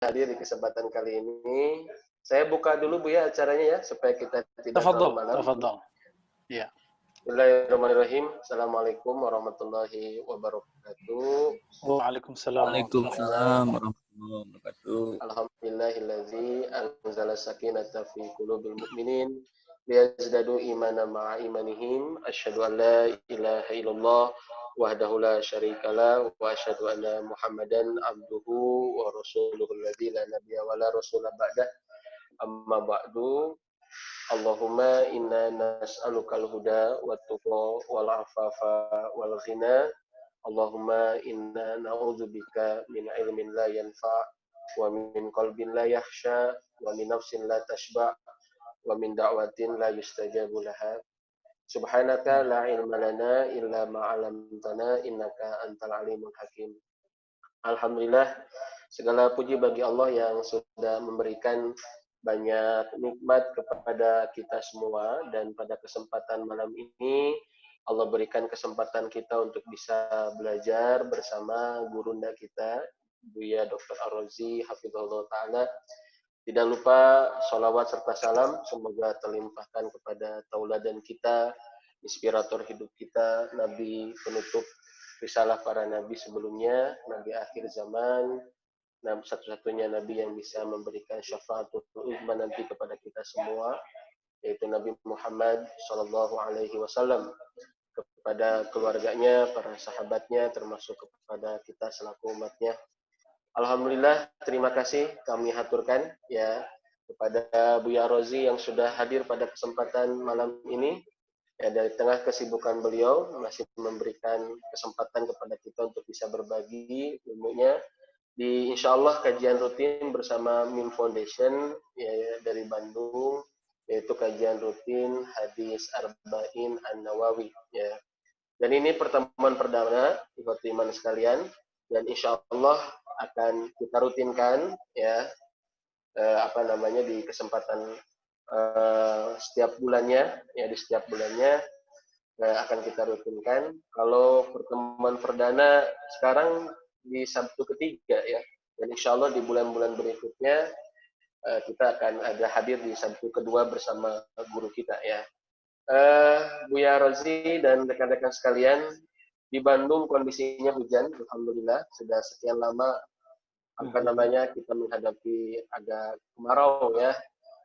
hadir di kesempatan kali ini. Saya buka dulu Bu ya acaranya ya, supaya kita tidak terlalu Tafadhal, malam. tafadhal. Ya. Bismillahirrahmanirrahim. Assalamualaikum warahmatullahi wabarakatuh. Waalaikumsalam. Waalaikumsalam warahmatullahi wabarakatuh. Alhamdulillahillazi anzala sakinata fi qulubil mu'minin liyazdadu imanan ma'a imanihim. Asyhadu an la ilaha illallah wahdahu la syarikalah wa asyhadu anna Muhammadan abduhu wa rasuluhu alladzi la nabiyya wa la rasula ba'dah. Amma ba'du. Allahumma inna nas'alukal huda wat tuqa wal afafa wal ghina. Allahumma inna na'udzubika min ilmin la yanfa' wa min qalbin la yakhsha wa min nafsin la tashba' wa min da'watin la yustajabu laha. Subhanaka la ilma lana illa ma 'allamtana innaka antal alimul hakim. Alhamdulillah, segala puji bagi Allah yang sudah memberikan banyak nikmat kepada kita semua, dan pada kesempatan malam ini Allah berikan kesempatan kita untuk bisa belajar bersama gurunda kita Buya Dr. Ar-Razi hafizahullah ta'ala. Tidak lupa sholawat serta salam semoga terlimpahkan kepada tauladan kita, inspirator hidup kita, Nabi penutup risalah para nabi sebelumnya, Nabi akhir zaman, satu-satunya Nabi yang bisa memberikan syafaatul uzma nanti kepada kita semua, yaitu Nabi Muhammad Sallallahu Alaihi Wasallam, kepada keluarganya, para sahabatnya, termasuk kepada kita selaku umatnya. Alhamdulillah, terima kasih kami haturkan ya kepada Buya Rozi yang sudah hadir pada kesempatan malam ini. Ya, dari tengah kesibukan beliau masih memberikan kesempatan kepada kita untuk bisa berbagi ilmunya di insyaallah kajian rutin bersama MIM Foundation ya, dari Bandung, yaitu kajian rutin hadis Arba'in An-Nawawi ya. Dan ini pertemuan perdana ikhwati iman sekalian, dan insyaallah akan kita rutinkan ya di kesempatan setiap bulannya ya, di setiap bulannya akan kita rutinkan. Kalau pertemuan perdana sekarang di Sabtu ketiga ya, dan insyaallah di bulan-bulan berikutnya kita akan ada hadir di Sabtu kedua bersama guru kita ya. Buya Rozi dan rekan-rekan sekalian, di Bandung kondisinya hujan, alhamdulillah sudah sekian lama kita menghadapi agak kemarau ya,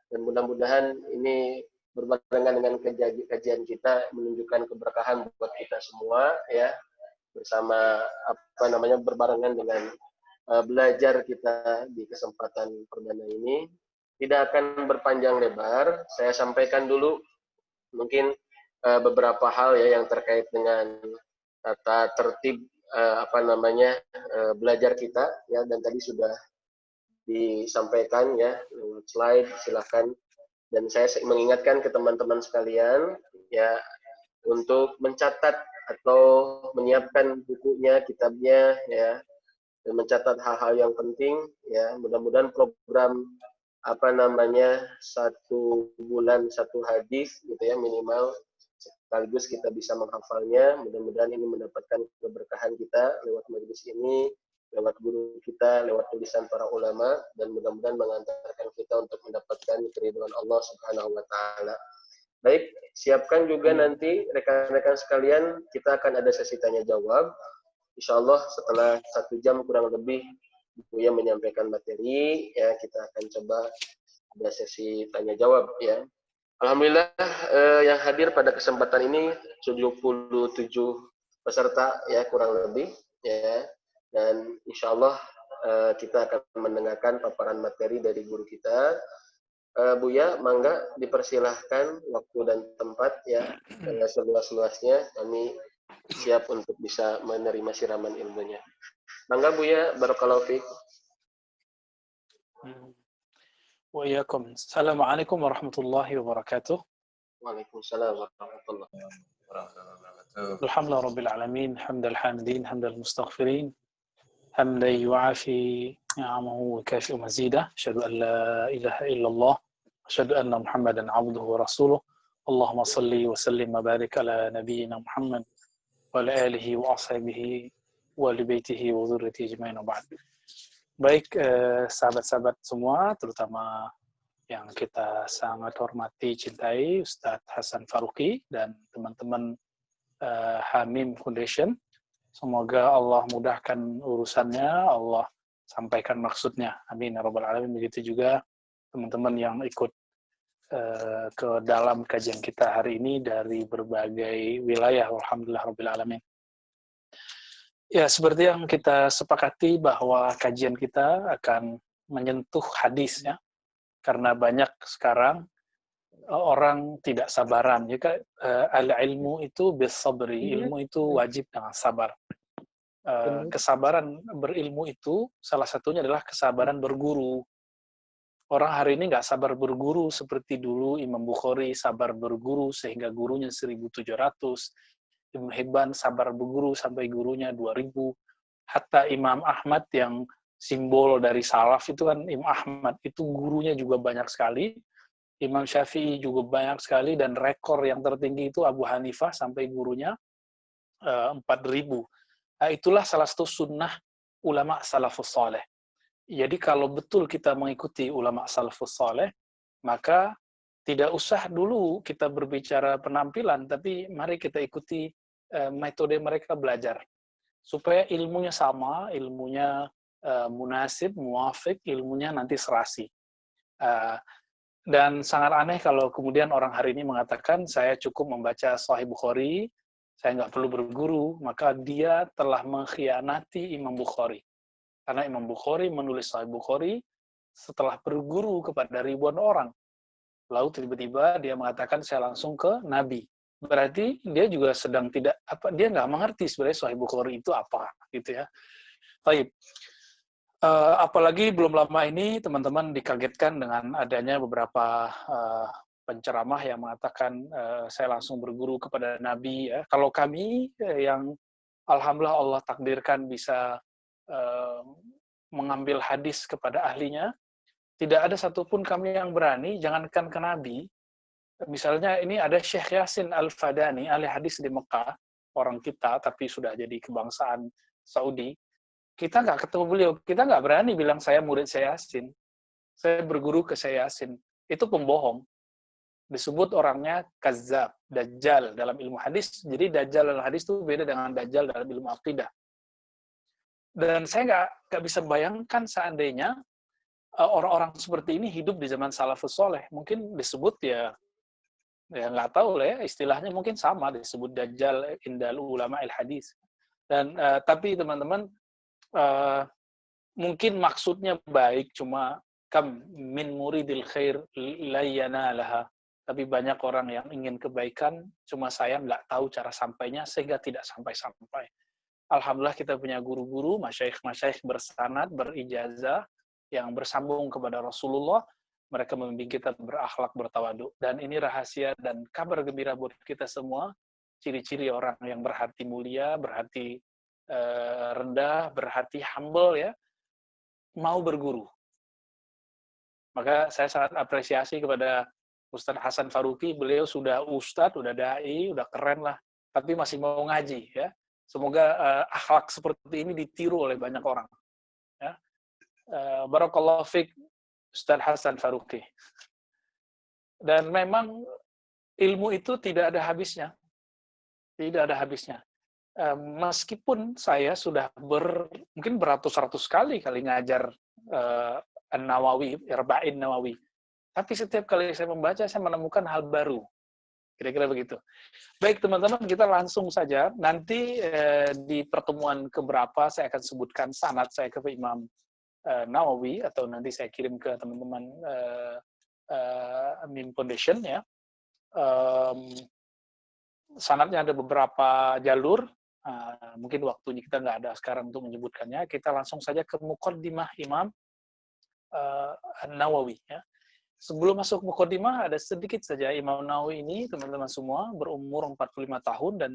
dan mudah-mudahan ini berbarengan dengan kajian kita menunjukkan keberkahan buat kita semua ya, bersama berbarengan dengan belajar kita di kesempatan perdana ini. Tidak akan berpanjang lebar, saya sampaikan dulu mungkin beberapa hal ya yang terkait dengan tata tertib belajar kita ya, dan tadi sudah disampaikan ya lewat slide, silakan. Dan saya mengingatkan ke teman-teman sekalian ya untuk mencatat atau menyiapkan bukunya, kitabnya ya, dan mencatat hal-hal yang penting ya. Mudah-mudahan program satu bulan satu hadis gitu ya minimal, sekaligus kita bisa menghafalnya. Mudah-mudahan ini mendapatkan keberkahan kita lewat majelis ini, lewat guru kita, lewat tulisan para ulama, dan mudah-mudahan mengantarkan kita untuk mendapatkan keridhaan Allah Subhanahu wa taala. Baik, siapkan juga nanti rekan-rekan sekalian, kita akan ada sesi tanya jawab. Insyaallah setelah 1 jam kurang lebih Buya menyampaikan materi ya, kita akan coba ada sesi tanya jawab ya. Alhamdulillah yang hadir pada kesempatan ini 77 peserta ya kurang lebih ya, dan insyaallah kita akan mendengarkan paparan materi dari guru kita. Buya, mangga dipersilahkan waktu dan tempat ya, seluas-luasnya kami siap untuk bisa menerima siraman ilmunya. Mangga Buya, barakallahu fiik. Wa iyyakum. Assalamualaikum warahmatullahi wabarakatuh. Waalaikumsalam warahmatullahi wabarakatuh. Alhamdulillah rabbil alamin, hamdal hamidin, hamdal mustaghfirin, hamdan yu'afi ni'amahu wa kafi'u mazidah. Asyhadu an la ilaha illallah, asyhadu anna Muhammadan 'abduhu wa rasuluh. Allahumma shalli wa sallim wa barik ala nabiyyina Muhammad wa ala alihi wa ashabihi wa li baitihi wa dzurriyyatihi ajma'in wa ba'd. Baik, sahabat-sahabat semua, terutama yang kita sangat hormati, cintai, Ustadz Hasan Faruqi dan teman-teman Hamim Foundation. Semoga Allah mudahkan urusannya, Allah sampaikan maksudnya. Amin ya rabbal alamin. Begitu juga teman-teman yang ikut ke dalam kajian kita hari ini dari berbagai wilayah. Alhamdulillah rabbil alamin. Ya, seperti yang kita sepakati bahwa kajian kita akan menyentuh hadis ya. Karena banyak sekarang orang tidak sabaran. Jika al-ilmu itu bisabri, ilmu itu wajib dengan sabar. Kesabaran berilmu itu salah satunya adalah kesabaran berguru. Orang hari ini nggak sabar berguru seperti dulu Imam Bukhari sabar berguru sehingga gurunya 1.700. Ibnu Hibban sabar berguru sampai gurunya 2.000. Hatta Imam Ahmad yang simbol dari salaf itu kan Imam Ahmad itu gurunya juga banyak sekali. Imam Syafi'i juga banyak sekali dan rekor yang tertinggi itu Abu Hanifah sampai gurunya 4.000. Nah, itulah salah satu sunnah ulama salafus saleh. Jadi kalau betul kita mengikuti ulama salafus saleh, maka tidak usah dulu kita berbicara penampilan, tapi mari kita ikuti metode mereka belajar. Supaya ilmunya sama, ilmunya munasib, muafik, ilmunya nanti serasi. Dan sangat aneh kalau kemudian orang hari ini mengatakan, saya cukup membaca Sahih Bukhari, saya nggak perlu berguru, maka dia telah mengkhianati Imam Bukhari. Karena Imam Bukhari menulis Sahih Bukhari setelah berguru kepada ribuan orang. Lalu tiba-tiba dia mengatakan, saya langsung ke Nabi. Berarti dia juga sedang tidak, dia nggak mengerti sebenarnya Sahih Bukhari itu apa, gitu ya. Baik. Apalagi belum lama ini teman-teman dikagetkan dengan adanya beberapa penceramah yang mengatakan saya langsung berguru kepada Nabi. Ya. Kalau kami yang alhamdulillah Allah takdirkan bisa mengambil hadis kepada ahlinya, tidak ada satupun kami yang berani, jangankan ke Nabi. Misalnya ini ada Syekh Yasin Al-Fadani, ahli hadis di Mekah, orang kita tapi sudah jadi kebangsaan Saudi. Kita nggak ketemu beliau, kita nggak berani bilang saya murid Syekh Yasin, saya berguru ke Syekh Yasin. Itu pembohong. Disebut orangnya kazzab, dajjal dalam ilmu hadis. Jadi dajjal dalam hadis itu beda dengan dajjal dalam ilmu aqidah. Dan saya nggak bisa bayangkan seandainya orang-orang seperti ini hidup di zaman salafus soleh. Mungkin disebut ya nggak tahu lah ya, istilahnya mungkin sama, disebut dajjal indal ulama al-hadis. Dan tapi teman-teman, mungkin maksudnya baik, cuma kam min muridil khair layanalaha. Tapi banyak orang yang ingin kebaikan, cuma saya nggak tahu cara sampainya, sehingga tidak sampai-sampai. Alhamdulillah kita punya guru-guru, masyaikh-masyaikh bersanad, berijazah, yang bersambung kepada Rasulullah. Mereka membimbing kita berakhlak, bertawadhu. Dan ini rahasia dan kabar gembira buat kita semua. Ciri-ciri orang yang berhati mulia, berhati rendah, berhati humble ya, mau berguru. Maka saya sangat apresiasi kepada Ustadz Hasan Faruqi. Beliau sudah ustadz, sudah dai, sudah keren lah, tapi masih mau ngaji ya. Semoga akhlak seperti ini ditiru oleh banyak orang. Ya. Barakallahu fiik Ustadz Hasan Faruqi. Dan memang ilmu itu tidak ada habisnya. Tidak ada habisnya. Meskipun saya sudah mungkin beratus-ratus kali ngajar An-Nawawi, Arba'in Nawawi. Tapi setiap kali saya membaca, saya menemukan hal baru. Kira-kira begitu. Baik teman-teman, kita langsung saja. Nanti di pertemuan keberapa saya akan sebutkan sanad saya ke Imam Nawawi, atau nanti saya kirim ke teman-teman Hamim Foundation ya. Sanadnya ada beberapa jalur. Mungkin waktunya kita nggak ada sekarang untuk menyebutkannya. Kita langsung saja ke Muqaddimah Imam Nawawi ya. Sebelum masuk muqaddimah, ada sedikit saja Imam Nawawi ini, teman-teman semua, berumur 45 tahun dan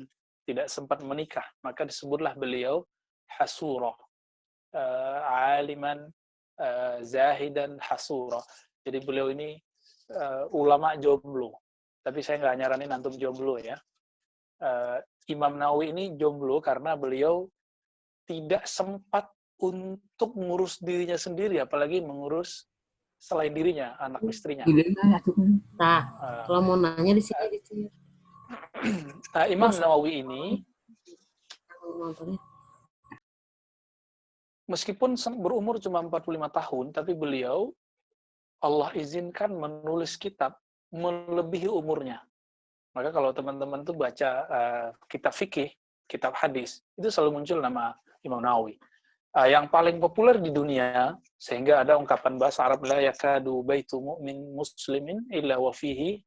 tidak sempat menikah. Maka disebutlah beliau hasura, aliman, zahidan hasura. Jadi beliau ini ulama jomblo. Tapi saya nggak nyaranin antum jomblo ya. Imam Nawawi ini jomblo karena beliau tidak sempat untuk mengurus dirinya sendiri, apalagi mengurus selain dirinya, anak istrinya. Nah, kalau mau nanya di sini Imam Nawawi ini meskipun berumur cuma 45 tahun, tapi beliau Allah izinkan menulis kitab melebihi umurnya. Maka kalau teman-teman tuh baca kitab fikih, kitab hadis, itu selalu muncul nama Imam Nawawi. Yang paling populer di dunia, sehingga ada ungkapan bahasa Arab, la yakadu baitu mu'min muslimin illa wa fihi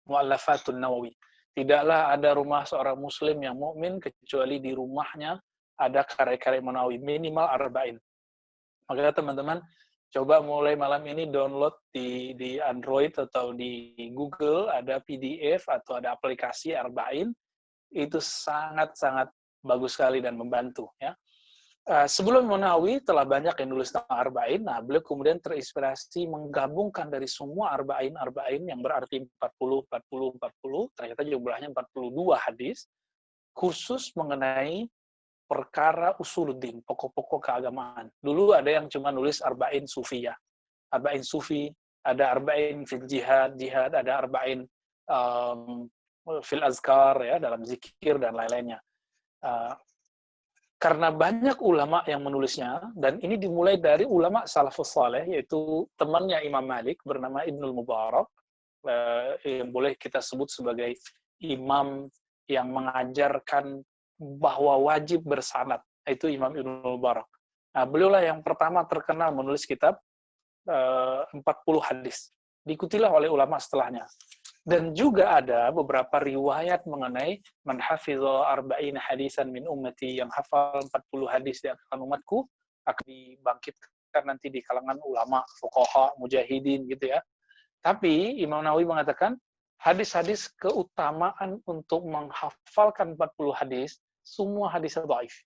mu'allafatun Nawawi. Tidaklah ada rumah seorang muslim yang mukmin kecuali di rumahnya ada karya-karya Imam Nawawi, minimal arba'in. Maka teman-teman, coba mulai malam ini download di Android atau di Google, ada PDF atau ada aplikasi arba'in, itu sangat-sangat bagus sekali dan membantu, ya. Sebelum Imam Nawawi telah banyak yang nulis tentang arba'in, nah beliau kemudian terinspirasi menggabungkan dari semua arba'in yang berarti 40, ternyata jumlahnya 42 hadis, khusus mengenai perkara usuluddin, pokok-pokok keagamaan. Dulu ada yang cuma nulis arba'in sufiyah, arba'in sufi, ada arba'in fil jihad, ada arba'in fil azkar, ya, dalam zikir dan lain-lainnya. Karena banyak ulama yang menulisnya, dan ini dimulai dari ulama salafus saleh, yaitu temannya Imam Malik bernama Ibnul Mubarak, yang boleh kita sebut sebagai imam yang mengajarkan bahwa wajib bersanad, itu Imam Ibnul Mubarak. Nah, beliaulah yang pertama terkenal menulis kitab 40 hadis. Diikutilah oleh ulama setelahnya. Dan juga ada beberapa riwayat mengenai man hafidha arba'ina hadisan min ummati, yang hafal 40 hadis di kalangan umatku akan dibangkitkan nanti di kalangan ulama, fuqaha, mujahidin gitu ya. Tapi Imam Nawawi mengatakan hadis-hadis keutamaan untuk menghafalkan 40 hadis, semua hadis dhaif.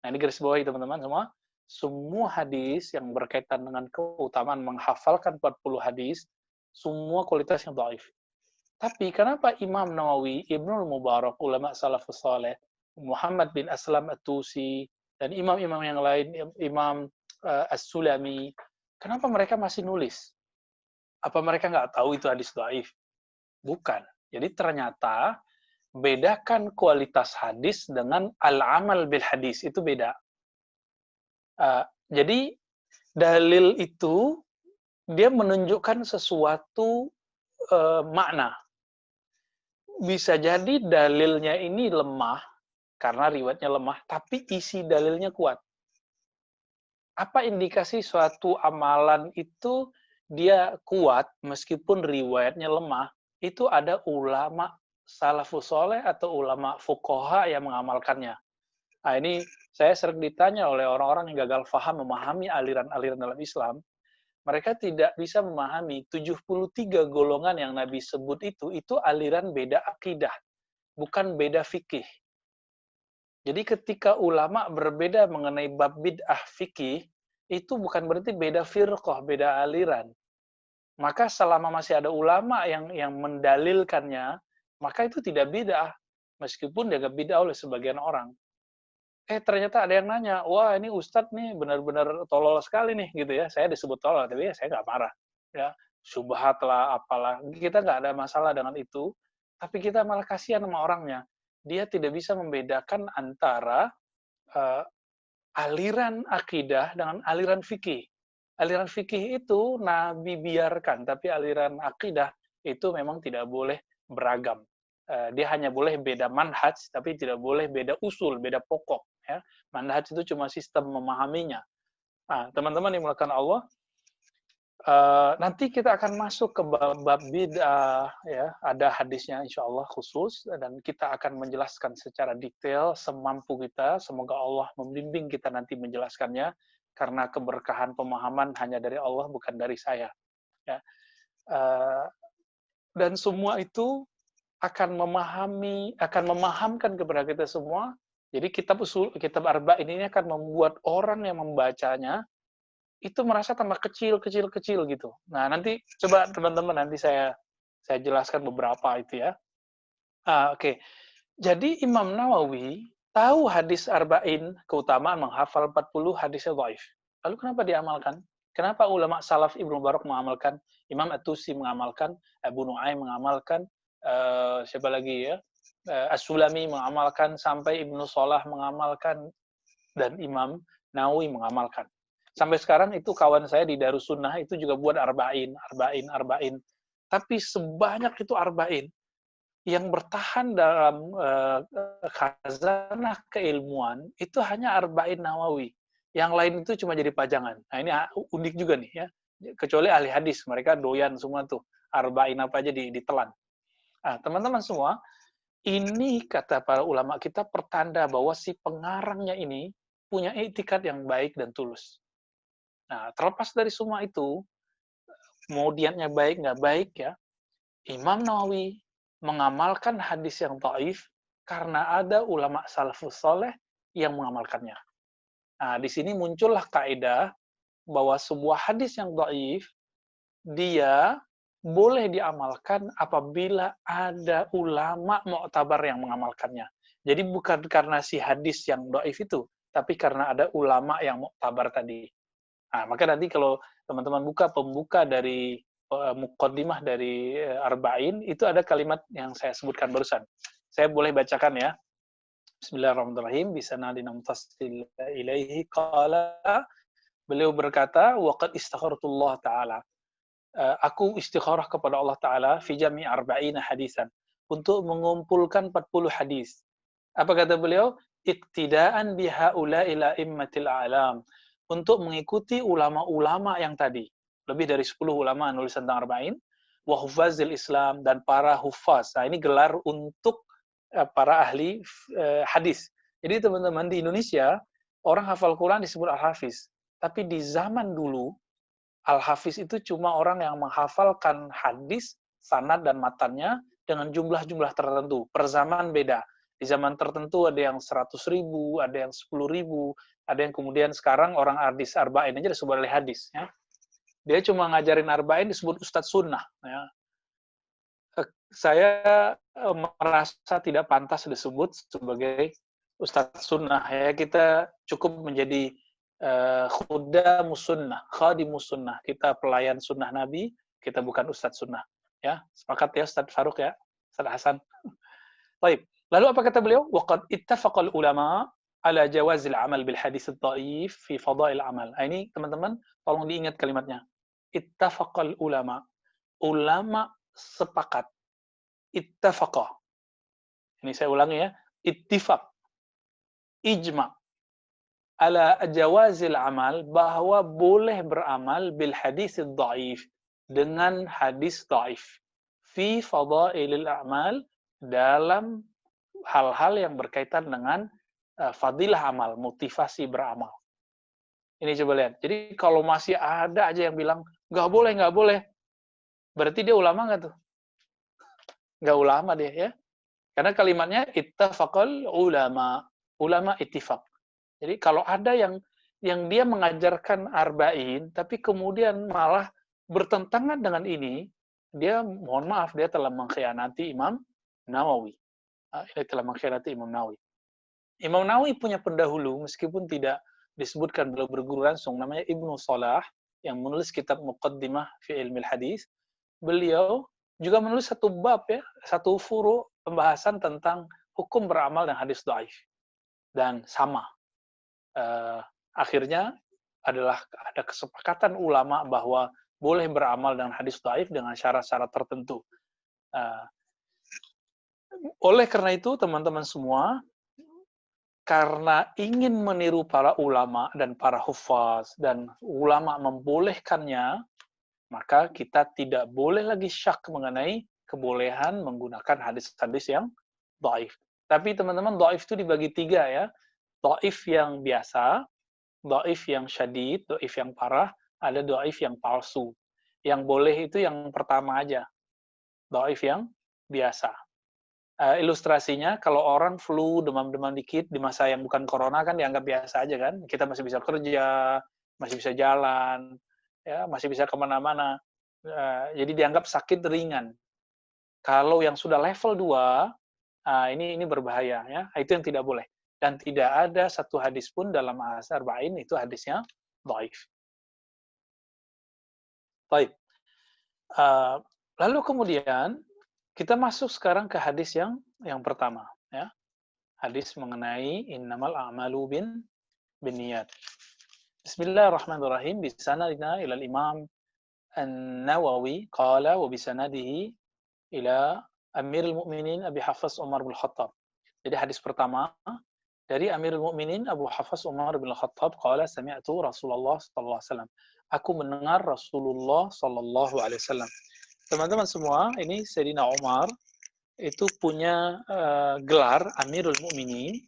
Nah, ini garis bawahi teman-teman semua. Semua hadis yang berkaitan dengan keutamaan menghafalkan 40 hadis, semua kualitasnya dhaif. Tapi kenapa Imam Nawawi, Ibnul Mubarak, ulama salafus saleh, Muhammad bin Aslam At-Tusi, dan imam-imam yang lain, Imam As-Sulami, kenapa mereka masih nulis? Apa mereka nggak tahu itu hadis dhaif? Bukan. Jadi ternyata bedakan kualitas hadis dengan al-amal bil hadis, itu beda. Jadi dalil itu dia menunjukkan sesuatu makna. Bisa jadi dalilnya ini lemah, karena riwayatnya lemah, tapi isi dalilnya kuat. Apa indikasi suatu amalan itu dia kuat, meskipun riwayatnya lemah? Itu ada ulama salafus soleh atau ulama fuqaha yang mengamalkannya. Nah, ini saya sering ditanya oleh orang-orang yang gagal paham memahami aliran-aliran dalam Islam. Mereka tidak bisa memahami 73 golongan yang Nabi sebut itu aliran beda akidah, bukan beda fikih. Jadi ketika ulama berbeda mengenai bab bid'ah fikih, itu bukan berarti beda firqah, beda aliran. Maka selama masih ada ulama yang mendalilkannya, maka itu tidak bid'ah, meskipun dianggap bid'ah oleh sebagian orang. Ternyata ada yang nanya, wah ini Ustadz nih benar-benar tolol sekali nih gitu ya. Saya disebut tolol, tapi ya saya nggak marah. Ya, syubhat lah, apalah. Kita nggak ada masalah dengan itu, tapi kita malah kasihan sama orangnya. Dia tidak bisa membedakan antara aliran akidah dengan aliran fikih. Aliran fikih itu Nabi biarkan, tapi aliran akidah itu memang tidak boleh beragam. Dia hanya boleh beda manhaj, tapi tidak boleh beda usul, beda pokok. Ya. Manhaj itu cuma sistem memahaminya. Nah, teman-teman yang dimulakan Allah, nanti kita akan masuk ke bab bid'ah, ya. Ada hadisnya insya Allah khusus, dan kita akan menjelaskan secara detail semampu kita. Semoga Allah membimbing kita nanti menjelaskannya, karena keberkahan pemahaman hanya dari Allah, bukan dari saya. Ya. Dan semua itu akan memahamkan kepada kita semua. Jadi kitab arba'in ini akan membuat orang yang membacanya itu merasa tambah kecil gitu. Nah, nanti coba teman-teman nanti saya jelaskan beberapa itu ya. Oke. Jadi Imam Nawawi tahu hadis arba'in, keutamaan menghafal 40 hadisnya dhaif. Lalu kenapa diamalkan? Kenapa ulama salaf Ibnu Mubarak mengamalkan, Imam At-Tusi mengamalkan, Abu Nu'aim mengamalkan, siapa lagi ya? As-Sulami mengamalkan, sampai Ibnu Shalah mengamalkan, dan Imam Nawawi mengamalkan. Sampai sekarang itu kawan saya di Darussunnah itu juga buat arba'in. Tapi sebanyak itu arba'in yang bertahan dalam khazanah keilmuan itu hanya arba'in Nawawi. Yang lain itu cuma jadi pajangan. Nah, ini unik juga nih ya. Kecuali ahli hadis, mereka doyan semua tuh arba'in apa aja ditelan. Nah, teman-teman semua, ini kata para ulama kita pertanda bahwa si pengarangnya ini punya etikat yang baik dan tulus. Nah, terlepas dari semua itu, mau niatnya baik nggak baik ya, Imam Nawawi mengamalkan hadis yang dhaif karena ada ulama salafus saleh yang mengamalkannya. Nah, di sini muncullah kaidah bahwa sebuah hadis yang dhaif dia boleh diamalkan apabila ada ulama mu'tabar yang mengamalkannya. Jadi bukan karena si hadis yang dhaif itu, tapi karena ada ulama yang mu'tabar tadi. Nah, maka nanti kalau teman-teman buka pembuka dari muqaddimah dari arba'in, itu ada kalimat yang saya sebutkan barusan. Saya boleh bacakan ya. Bismillahirrahmanirrahim. Bisanadina mutasil ilaihi qala, beliau berkata, waqad istakhartullah ta'ala. Aku istikharah kepada Allah Ta'ala fi jami' arba'ina hadisan. Untuk mengumpulkan 40 hadis. Apa kata beliau? Iqtidaan bihaula'i la'immatil a'lam. Untuk mengikuti ulama-ulama yang tadi. Lebih dari 10 ulama nulis tentang arba'in. Wa hufazil Islam, dan para hufaz. Nah, ini gelar untuk para ahli hadis. Jadi teman-teman, di Indonesia, orang hafal Quran disebut al-hafiz. Tapi di zaman dulu, al-hafiz itu cuma orang yang menghafalkan hadis, sanad dan matannya dengan jumlah-jumlah tertentu. Per zaman beda. Di zaman tertentu ada yang 100.000, ada yang 10.000, ada yang kemudian sekarang orang hadis arba'in aja disebut oleh hadis. Ya. Dia cuma ngajarin arba'in disebut ustadz sunnah. Ya. Saya merasa tidak pantas disebut sebagai ustadz sunnah. Ya. Kita cukup menjadi khudamus sunnah, khadimus sunnah. Kita pelayan sunnah Nabi, kita bukan ustadz sunnah. Ya, sepakat ya Ustadz Faruk ya, Ustadz Hasan. Baik. Lalu apa kata beliau? Waqad ittafaqal ulama ala jawazil amal bil hadis ad-dhaif fi fadail amal. Ini teman-teman tolong diingat kalimatnya. Ittafaqal ulama. Ulama sepakat. Ittafaqa. Ini saya ulangi ya. Ittifaq. Ijma. Ala jawazil amal, bahwa boleh beramal bil hadis ad-dhaif, dengan hadis dhaif. Fi fadailil amal, dalam hal-hal yang berkaitan dengan fadilah amal, motivasi beramal. Ini coba lihat. Jadi kalau masih ada aja yang bilang, nggak boleh. Berarti dia ulama nggak tuh? Nggak ulama dia ya. Karena kalimatnya ittafaqal ulama. Ulama ittifaq. Jadi kalau ada yang dia mengajarkan arba'in, tapi kemudian malah bertentangan dengan ini, dia mohon maaf, dia telah mengkhianati Imam Nawawi. Ini telah mengkhianati Imam Nawawi. Imam Nawawi punya pendahulu, meskipun tidak disebutkan beliau berguru langsung, namanya Ibnu Shalah, yang menulis kitab Muqaddimah fi Ilmil Hadis. Beliau juga menulis satu bab ya, satu furu pembahasan tentang hukum beramal dan hadis dhaif. Dan sama. Akhirnya adalah ada kesepakatan ulama bahwa boleh beramal dengan hadis dhaif dengan syarat-syarat tertentu. Oleh karena itu, teman-teman semua, karena ingin meniru para ulama dan para hufaz, dan ulama membolehkannya, maka kita tidak boleh lagi syak mengenai kebolehan menggunakan hadis-hadis yang dhaif. Tapi teman-teman, dhaif itu dibagi 3 ya. Dhaif yang biasa, dhaif yang syadid, dhaif yang parah, ada dhaif yang palsu. Yang boleh itu yang pertama aja. Dhaif yang biasa. Ilustrasinya, kalau orang flu, demam-demam dikit, di masa yang bukan corona kan dianggap biasa aja kan. Kita masih bisa kerja, masih bisa jalan, ya, masih bisa kemana-mana. Jadi dianggap sakit ringan. Kalau yang sudah level 2, ini berbahaya. Ya. Itu yang tidak boleh. dan tidak ada satu hadis pun dalam ahadits arba'in itu hadisnya dhaif. Baik. Lalu kemudian kita masuk sekarang ke hadis yang pertama, ya. Hadis mengenai innamal a'malu binniyat. Bismillahirrahmanirrahim. Bisanadina ila al-Imam An-Nawawi qala wa bisanadihi ila Amirul Mukminin Abi Hafs Umar bin Khattab. Jadi hadis pertama dari Amirul Mukminin Abu Hafs Umar bin Khattab qala sami'tu Rasulullah sallallahu alaihi wasallam. Aku mendengar Rasulullah sallallahu alaihi wasallam. Teman-teman semua, ini Sayyidina Umar itu punya gelar Amirul Mukminin,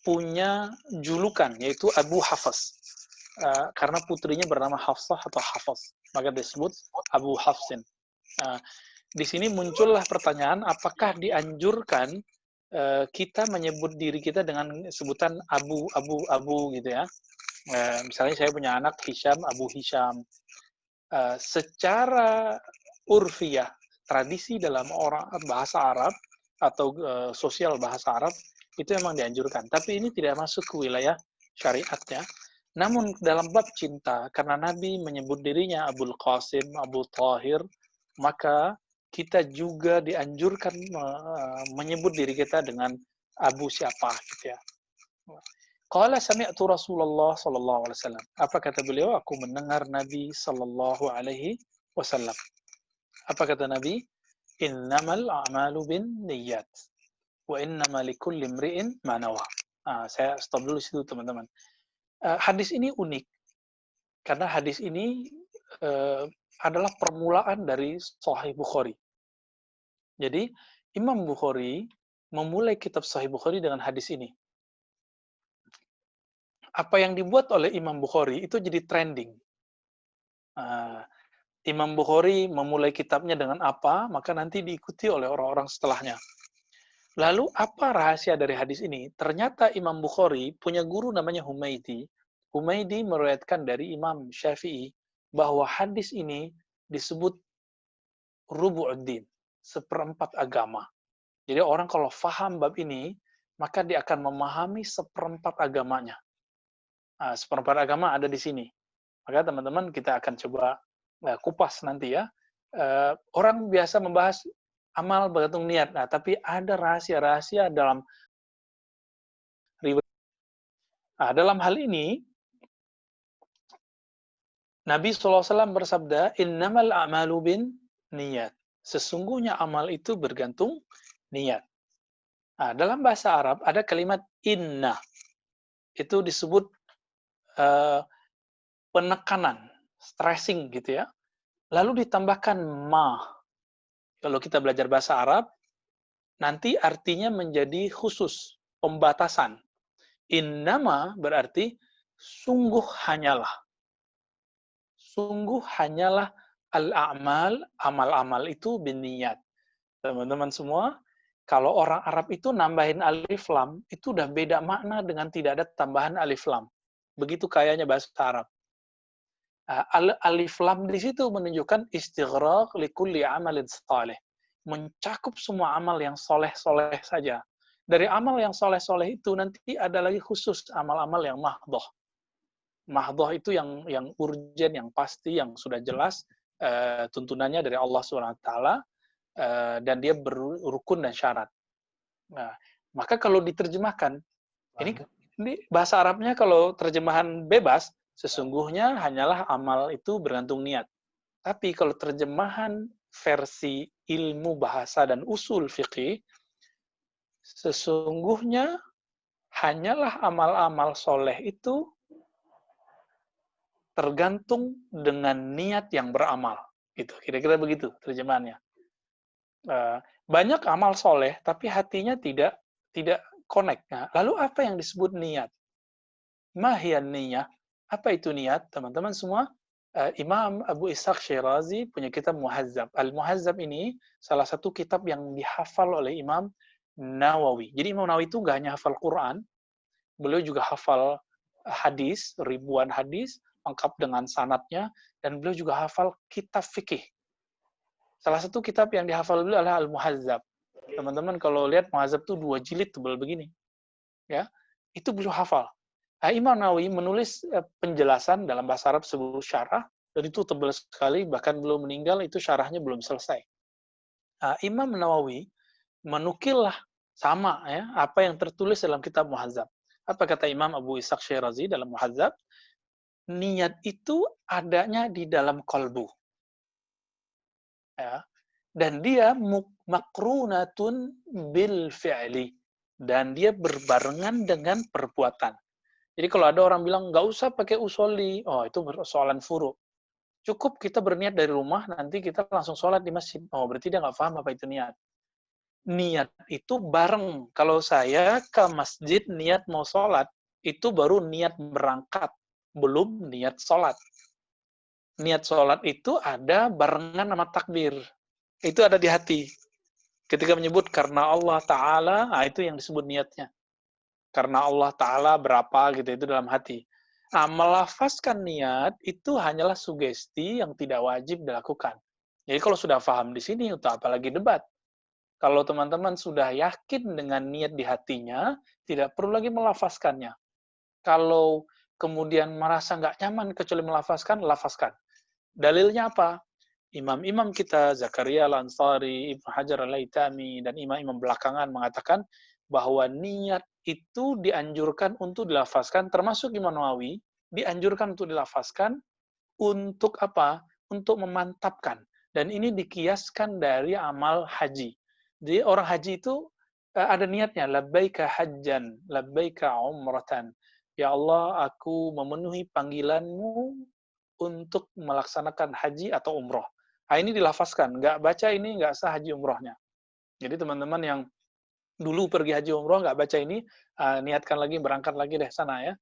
punya julukan yaitu Abu Hafs. Karena putrinya bernama Hafsah atau Hafs, maka disebut Abu Hafsin. Di sini muncullah pertanyaan, apakah dianjurkan kita menyebut diri kita dengan sebutan Abu gitu ya? Misalnya saya punya anak Hisham, Abu Hisham. Secara urfiyah, tradisi dalam bahasa Arab atau sosial bahasa Arab itu memang dianjurkan. Tapi ini tidak masuk ke wilayah syariatnya. Namun dalam bab cinta, karena Nabi menyebut dirinya Abul Qasim, Abu Tahir, maka kita juga dianjurkan menyebut diri kita dengan Abu siapa gitu ya. Qala sami'tu Rasulullah sallallahu alaihi wasallam. Apa kata beliau? Aku mendengar Nabi sallallahu alaihi wasallam. Apa kata Nabi? Innamal a'malu binniyat wa innamal likulli imri'in ma nawa. Saya stop dulu situ teman-teman. Hadis ini unik karena hadis ini adalah permulaan dari Sahih Bukhari. Jadi Imam Bukhari memulai kitab Sahih Bukhari dengan hadis ini. Apa yang dibuat oleh Imam Bukhari itu jadi trending. Imam Bukhari memulai kitabnya dengan apa, maka nanti diikuti oleh orang-orang setelahnya. Lalu apa rahasia dari hadis ini? Ternyata Imam Bukhari punya guru namanya Humaydi. Humaydi meriwayatkan dari Imam Syafi'i bahwa hadis ini disebut rubu'uddin, seperempat agama. Jadi orang kalau faham bab ini, maka dia akan memahami seperempat agamanya. Seperempat agama ada di sini. Maka teman-teman kita akan coba kupas nanti ya. Orang biasa membahas amal bergantung niat. Tapi ada rahasia-rahasia dalam riwayat. Dalam hal ini, Nabi SAW bersabda, innamal a'malu bin niyat. Sesungguhnya amal itu bergantung niat. Dalam bahasa Arab ada kalimat inna. Itu disebut penekanan, stressing gitu ya. Lalu ditambahkan ma. Kalau kita belajar bahasa Arab, nanti artinya menjadi khusus, pembatasan. Innama berarti sungguh hanyalah. Sungguh hanyalah al-a'mal, amal-amal itu binniyat. Teman-teman semua, kalau orang Arab itu nambahin alif lam, itu udah beda makna dengan tidak ada tambahan alif lam. Begitu kayanya bahasa Arab. Alif lam di situ menunjukkan istighraq likulli amalin saleh. Mencakup semua amal yang soleh-soleh saja. Dari amal yang soleh-soleh itu nanti ada lagi khusus amal-amal yang mahdoh. Mahdoh itu yang urgen, yang pasti, yang sudah jelas tuntunannya dari Allah SWT dan dia berukun dan syarat. Maka kalau diterjemahkan, ini bahasa Arabnya kalau terjemahan bebas, sesungguhnya hanyalah amal itu bergantung niat. Tapi kalau terjemahan versi ilmu bahasa dan usul fikih, sesungguhnya hanyalah amal-amal soleh itu tergantung dengan niat yang beramal. Gitu. Kira-kira begitu terjemahannya. Banyak amal soleh, tapi hatinya tidak connect. Lalu apa yang disebut niat? Mahiyan niyah. Apa itu niat? Teman-teman semua, Imam Abu Ishaq Syirazi punya kitab Muhazzab. Al-Muhazzab ini salah satu kitab yang dihafal oleh Imam Nawawi. Jadi Imam Nawawi itu nggak hanya hafal Quran, beliau juga hafal hadis, ribuan hadis, lengkap dengan sanadnya, dan beliau juga hafal kitab fikih. Salah satu kitab yang dihafal beliau adalah Al-Muhazzab. Teman-teman kalau lihat Muhazzab itu 2 jilid tebal begini. Ya. itu beliau hafal. Imam Nawawi menulis penjelasan dalam bahasa Arab sebuah syarah, dan itu tebal sekali, bahkan belum meninggal itu syarahnya belum selesai. Imam Nawawi menukillah sama ya apa yang tertulis dalam kitab Muhadzab. Apa kata Imam Abu Ishaq Syirazi dalam Muhadzab? Niat itu adanya di dalam kalbu. Ya. Dan dia makrunatun bil fi'li. Dan dia berbarengan dengan perbuatan. Jadi kalau ada orang bilang, nggak usah pakai usolli, oh itu persoalan furu. Cukup kita berniat dari rumah, nanti kita langsung sholat di masjid. Oh berarti dia nggak paham apa itu niat. Niat itu bareng. Kalau saya ke masjid niat mau sholat, itu baru niat berangkat, belum niat sholat. Niat sholat itu ada barengan sama takbir. Itu ada di hati. Ketika menyebut karena Allah Ta'ala, itu yang disebut niatnya. Karena Allah Ta'ala berapa gitu, itu dalam hati. Nah, melafazkan niat itu hanyalah sugesti yang tidak wajib dilakukan. Jadi kalau sudah paham di sini, untuk apalagi debat. Kalau teman-teman sudah yakin dengan niat di hatinya, tidak perlu lagi melafazkannya. Kalau kemudian merasa nggak nyaman kecuali melafazkan, lafazkan. Dalilnya apa? Imam-imam kita, Zakaria Al-Ansari, Ibnu Hajar Al-Haytami, dan imam-imam belakangan mengatakan bahwa niat itu dianjurkan untuk dilafazkan, termasuk Imam Nawawi, dianjurkan untuk dilafazkan, untuk apa? Untuk memantapkan. Dan ini dikiaskan dari amal haji. Jadi orang haji itu ada niatnya, labbaika hajjan, labbaika umratan. Ya Allah, aku memenuhi panggilanmu untuk melaksanakan haji atau umroh. Nah, ini dilafazkan, nggak baca ini nggak sah haji umrohnya. Jadi teman-teman yang dulu pergi haji umroh nggak baca ini, niatkan lagi, berangkat lagi deh sana ya,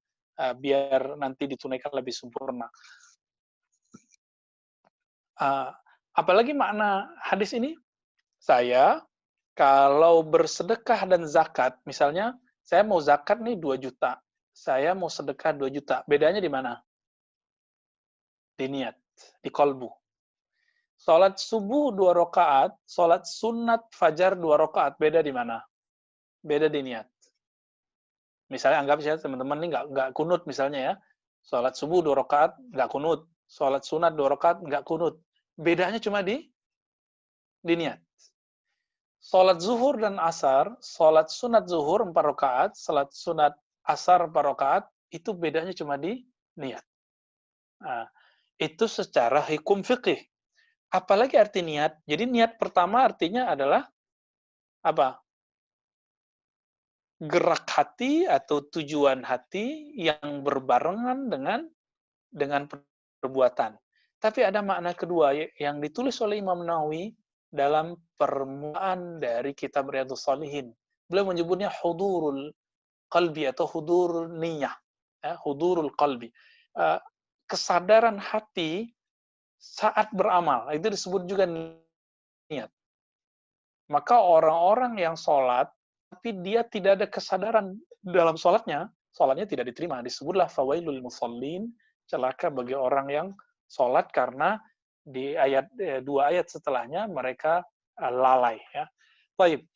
biar nanti ditunaikan lebih sempurna. Apalagi makna hadis ini, saya kalau bersedekah dan zakat, misalnya saya mau zakat nih 2 juta, saya mau sedekah 2 juta, bedanya di mana? Di niat, di kolbu. Salat subuh 2 rakaat, salat sunat fajar 2 rakaat, beda di mana? Beda di niat. Misalnya anggap saya teman-teman ini nggak kunut misalnya ya, salat subuh 2 rakaat nggak kunut, salat sunat 2 rakaat nggak kunut. Bedanya cuma di niat. Salat zuhur dan asar, salat sunat zuhur 4 rakaat, salat sunat asar 4 rakaat, itu bedanya cuma di niat. Nah, itu secara hukum fikih. Apalagi arti niat? Jadi niat pertama artinya adalah apa? Gerak hati atau tujuan hati yang berbarengan dengan perbuatan. Tapi ada makna kedua yang ditulis oleh Imam Nawawi dalam permulaan dari kitab Riyadhus Shalihin. Beliau menyebutnya hudurul qalbi atau hudur niyah. Hudurul qalbi. Kesadaran hati saat beramal. Itu disebut juga niat. Maka orang-orang yang sholat, tapi dia tidak ada kesadaran dalam sholatnya tidak diterima. Disebutlah fawailul musallin, celaka bagi orang yang sholat karena di ayat 2 ayat setelahnya mereka lalai. Ya. Baik.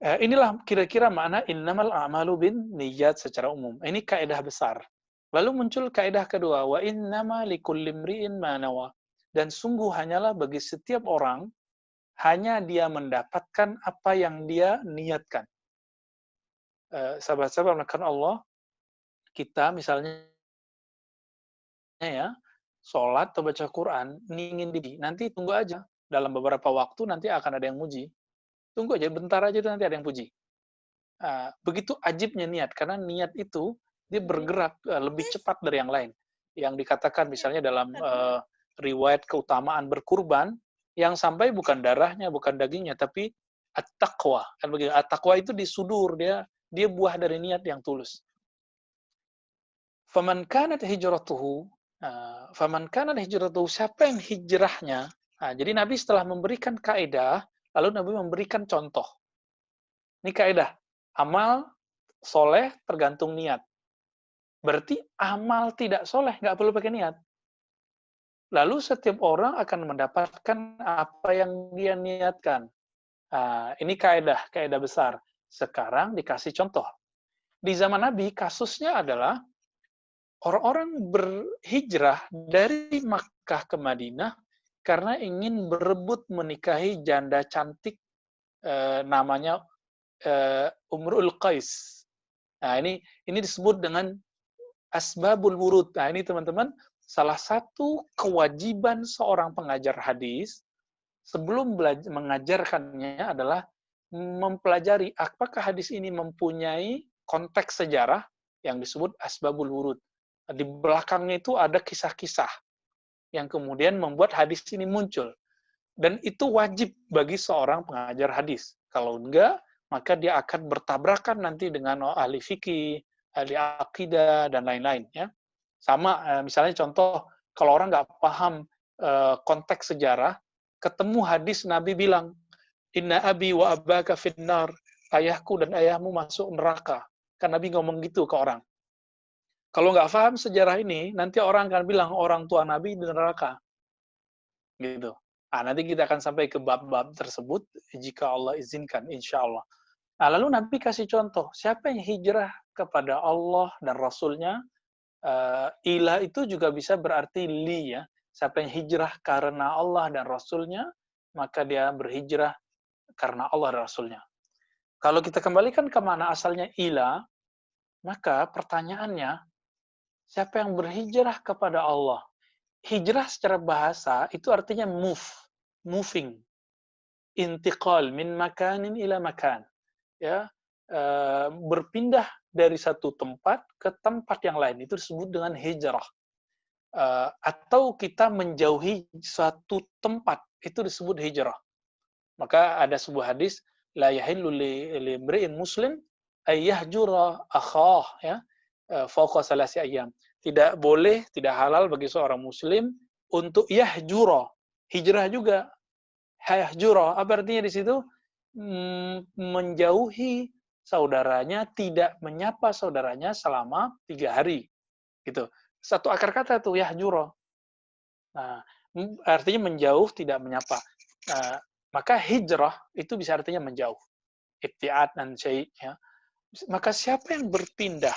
Inilah kira-kira makna innamal a'malu bin niyyat secara umum. Ini kaidah besar. Lalu muncul kaidah kedua, wa innama likulli imri'in ma nawa. Dan sungguh hanyalah bagi setiap orang hanya dia mendapatkan apa yang dia niatkan. Sahabat-sahabat melakukan Allah, kita misalnya ya, sholat atau baca Quran, ingin nanti tunggu aja. Dalam beberapa waktu nanti akan ada yang muji. Tunggu aja, bentar aja nanti ada yang puji. Begitu ajibnya niat, karena niat itu dia bergerak lebih cepat dari yang lain. Yang dikatakan misalnya dalam riwayat keutamaan berkurban, yang sampai bukan darahnya, bukan dagingnya, tapi at-taqwa. Kan begitu. At-taqwa itu di sudur, dia buah dari niat yang tulus. Faman kanat hijratuhu, siapa yang hijrahnya? Jadi Nabi setelah memberikan kaidah, lalu Nabi memberikan contoh. Ini kaidah, amal soleh tergantung niat. Berarti amal tidak soleh, nggak perlu pakai niat. Lalu setiap orang akan mendapatkan apa yang dia niatkan. Ini kaidah besar. Sekarang dikasih contoh. di zaman Nabi kasusnya adalah orang-orang berhijrah dari Makkah ke Madinah karena ingin berebut menikahi janda cantik namanya Umrul Qais. Nah, ini disebut dengan asbabul wurud. Nah, ini teman-teman, salah satu kewajiban seorang pengajar hadis sebelum mengajarkannya adalah mempelajari apakah hadis ini mempunyai konteks sejarah yang disebut asbabul wurud. Di belakangnya itu ada kisah-kisah yang kemudian membuat hadis ini muncul. Dan itu wajib bagi seorang pengajar hadis. Kalau enggak, maka dia akan bertabrakan nanti dengan ahli fikih, ahli akidah, dan lain-lain. Ya. Sama, misalnya contoh, kalau orang nggak paham konteks sejarah, ketemu hadis Nabi bilang, Inna abi wa abaka finnar, ayahku dan ayahmu masuk neraka. Kan Nabi ngomong gitu ke orang. Kalau nggak paham sejarah ini, nanti orang akan bilang orang tua Nabi di neraka. Gitu. Nanti kita akan sampai ke bab-bab tersebut jika Allah izinkan, insya Allah. Nah, lalu Nabi kasih contoh, siapa yang hijrah kepada Allah dan Rasulnya, ilah itu juga bisa berarti li, ya. Siapa yang hijrah karena Allah dan Rasulnya, maka dia berhijrah karena Allah dan Rasulnya. Kalau kita kembalikan ke mana asalnya ilah, maka pertanyaannya, siapa yang berhijrah kepada Allah? Hijrah secara bahasa itu artinya moving, intiqal min makanin ila makan, ya, berpindah dari satu tempat ke tempat yang lain, itu disebut dengan hijrah. Atau kita menjauhi suatu tempat, itu disebut hijrah. Maka ada sebuah hadis, la yahillu li imri'in muslim ay yahjura akhah, ya, fawqa salasi ayyam. Tidak boleh, tidak halal bagi seorang muslim untuk yahjura, hijrah juga. Yahjura, apa artinya di situ? Menjauhi saudaranya, tidak menyapa saudaranya selama 3 hari. Gitu. Satu akar kata tuh, yahjura. Nah, artinya menjauh, tidak menyapa. Maka hijrah itu bisa artinya menjauh. Ibtiad dan syai', ya. Maka siapa yang berpindah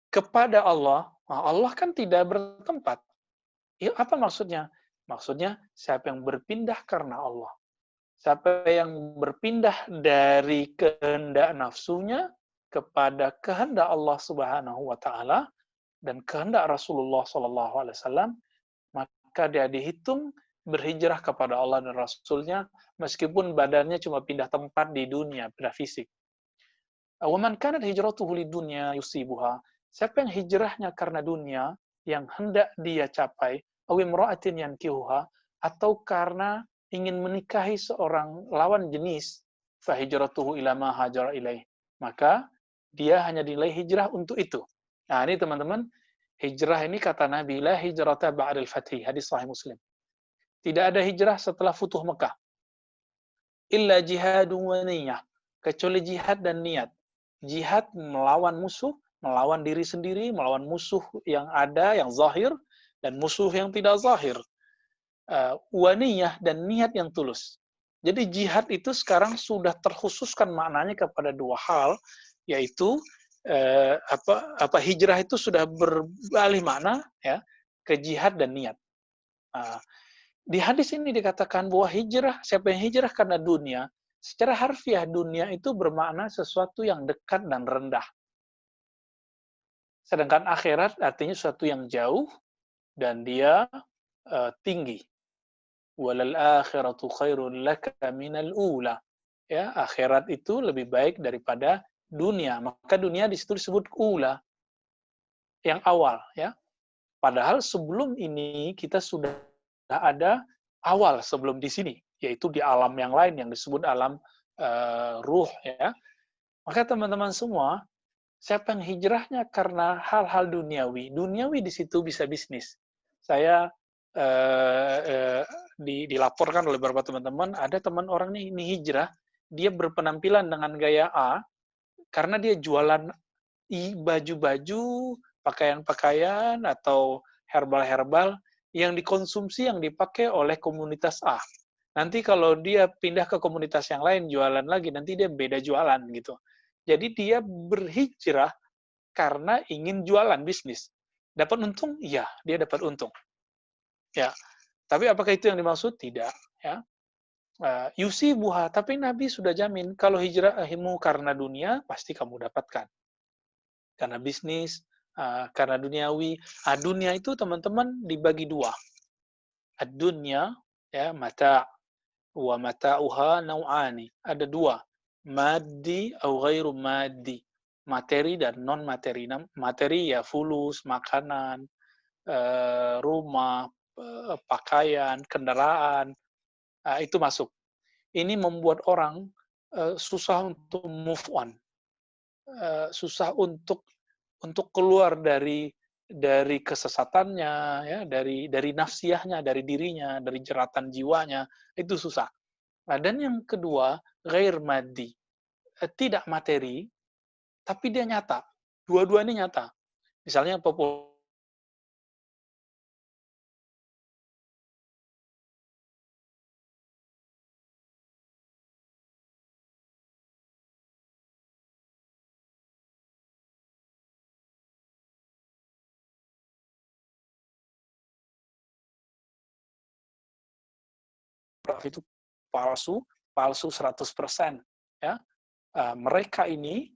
kepada Allah, Allah kan tidak bertempat. Ya, apa maksudnya? Maksudnya siapa yang berpindah karena Allah. Siapa yang berpindah dari kehendak nafsunya kepada kehendak Allah Subhanahu wa taala dan kehendak Rasulullah sallallahu alaihi wasallam, maka dia dihitung berhijrah kepada Allah dan Rasulnya meskipun badannya cuma pindah tempat di dunia, pindah fisik. Wa man kanat hijratuhu lidunya yusibuha. Siapa yang hijrahnya karena dunia yang hendak dia capai, aw imra'atin yankihuha, atau karena ingin menikahi seorang lawan jenis, fa hijratuhu ila ma hajara ilaih. Maka dia hanya dinilai hijrah untuk itu. Nah, ini teman-teman, hijrah ini kata Nabi, la hijrata ba'dal fathi, hadis sahih Muslim. Tidak ada hijrah setelah futuh Mekah. Illa jihadun wa niyah, kecuali jihad dan niat. Jihad melawan musuh, melawan diri sendiri, melawan musuh yang ada, yang zahir, dan musuh yang tidak zahir. Waniyah dan niat yang tulus. Jadi jihad itu sekarang sudah terkhususkan maknanya kepada 2 hal, yaitu hijrah itu sudah beralih makna, ya, ke jihad dan niat. Di hadis ini dikatakan bahwa hijrah, siapa yang hijrah karena dunia, secara harfiah dunia itu bermakna sesuatu yang dekat dan rendah. Sedangkan akhirat artinya sesuatu yang jauh dan dia tinggi. Walal akhiratu khairun laka minal ula. Ya, akhirat itu lebih baik daripada dunia. Maka dunia di situ disebut ula, yang awal, ya. Padahal sebelum ini kita sudah ada awal sebelum di sini, yaitu di alam yang lain yang disebut alam ruh, ya. Maka teman-teman semua, siapa yang hijrahnya karena hal-hal duniawi, duniawi di situ bisa bisnis. Saya dilaporkan oleh beberapa teman-teman, ada teman orang ini hijrah, dia berpenampilan dengan gaya A, karena dia jualan baju-baju, pakaian-pakaian, atau herbal-herbal yang dikonsumsi, yang dipakai oleh komunitas A. Nanti kalau dia pindah ke komunitas yang lain, jualan lagi, nanti dia beda jualan, gitu. Jadi dia berhijrah karena ingin jualan bisnis. Dapat untung? Iya, dia dapat untung. Ya, tapi apakah itu yang dimaksud? Tidak. Ya, yusibuha, tapi Nabi sudah jamin kalau hijrahmu karena dunia pasti kamu dapatkan. Karena bisnis, karena duniawi. Dunia itu teman-teman dibagi dua. Ad-dunya, ya, mata' wa mata'uha naw'ani. Ada dua. Maddi atau ghairu maddi. Materi dan non-materi. Materi ya fulus, makanan, rumah, pakaian, kendaraan, itu masuk. Ini membuat orang susah untuk move on, susah untuk keluar dari kesesatannya, ya, dari nafsiyahnya, dari dirinya, dari jeratan jiwanya, itu susah. Nah, dan yang kedua, ghair maddi, tidak materi, tapi dia nyata. Dua-duanya nyata. Misalnya itu palsu 100%. Ya. Mereka ini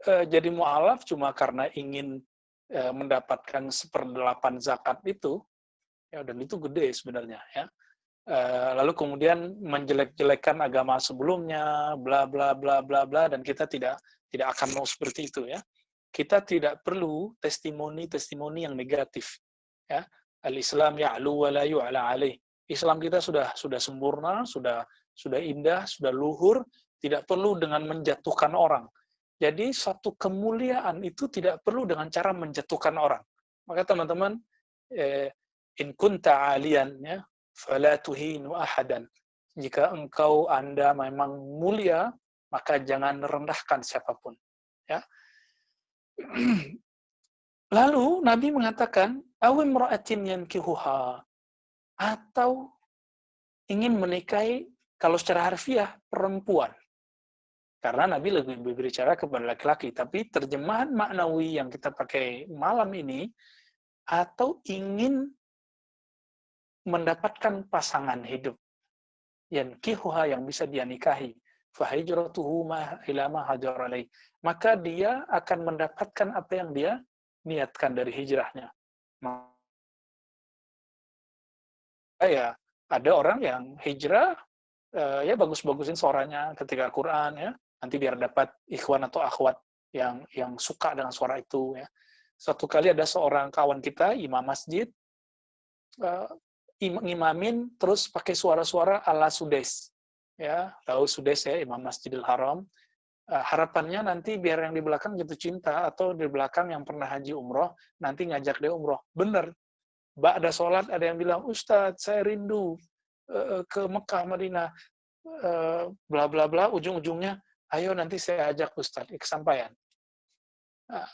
jadi mu'alaf cuma karena ingin mendapatkan 1/8 zakat itu, ya, dan itu gede sebenarnya. Ya. Lalu kemudian menjelek-jelekan agama sebelumnya, bla bla bla bla bla, dan kita tidak akan mau seperti itu, ya. Kita tidak perlu testimoni yang negatif, ya. Al-Islam ya'lu wa la yu'la alaih. Islam kita sudah sempurna, sudah indah, sudah luhur, tidak perlu dengan menjatuhkan orang. Jadi satu kemuliaan itu tidak perlu dengan cara menjatuhkan orang. Maka teman-teman, in kunta aliyan, ya, fala tuhinu ahadan. Jika Anda memang mulia, maka jangan rendahkan siapapun. Ya. Lalu Nabi mengatakan, awim ra'atin yankihuha, atau ingin menikahi, kalau secara harfiah, perempuan. Karena Nabi lebih berbicara kepada laki-laki, tapi terjemahan maknawi yang kita pakai malam ini, atau ingin mendapatkan pasangan hidup, yankihuha, yang bisa dia nikahi, fahijratuhu ila ma hajar alaih, maka dia akan mendapatkan apa yang dia niatkan dari hijrahnya. Ya, ada orang yang hijrah, ya bagus-bagusin suaranya ketika Quran, ya, nanti biar dapat ikhwan atau akhwat yang suka dengan suara itu, ya. Suatu kali ada seorang kawan kita, imam masjid, ngimamin terus pakai suara-suara ala Sudais, ya, tahu Sudais, ya, Imam Masjidil Haram. Harapannya nanti biar yang di belakang jatuh cinta, atau di belakang yang pernah haji umroh nanti ngajak dia umroh. Bener, ba'da sholat ada yang bilang, Ustadz saya rindu ke Mekah, Madinah, bla bla bla, ujung-ujungnya ayo nanti saya ajak Ustadz, kesampaian. Nah,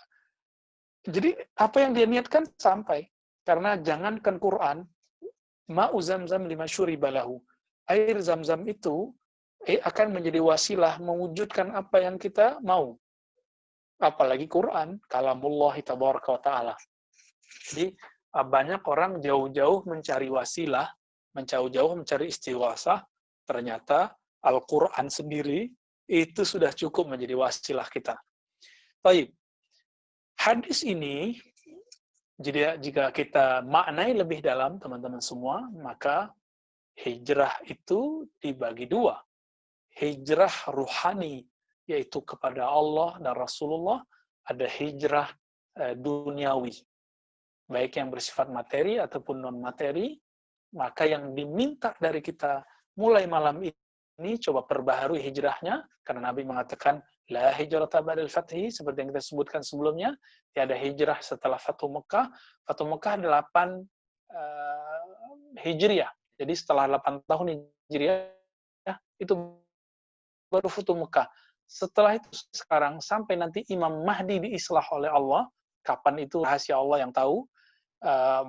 jadi apa yang dia niatkan sampai, karena jangankan Quran, ma'u zamzam lima syuriba lahu, air zam-zam itu akan menjadi wasilah mewujudkan apa yang kita mau. Apalagi Quran, kalamullah tabaraka wa ta'ala. Jadi banyak orang jauh-jauh mencari wasilah, jauh-jauh mencari istighosah, ternyata Al-Quran sendiri itu sudah cukup menjadi wasilah kita. Baik, hadis ini, jadi jika kita maknai lebih dalam, teman-teman semua, maka hijrah itu dibagi dua. Hijrah ruhani, yaitu kepada Allah dan Rasulullah, ada hijrah duniawi, baik yang bersifat materi ataupun non-materi. Maka yang diminta dari kita mulai malam ini, coba perbaharui hijrahnya, karena Nabi mengatakan, la hijrata ba'dal fathi, seperti yang kita sebutkan sebelumnya, tiada hijrah setelah Fathu Mekah. Fathu Mekah 8 Hijriah, jadi setelah 8 tahun Hijriah, itu baru Fathu Mekah. Setelah itu sekarang, sampai nanti Imam Mahdi diislah oleh Allah, kapan itu rahasia Allah yang tahu,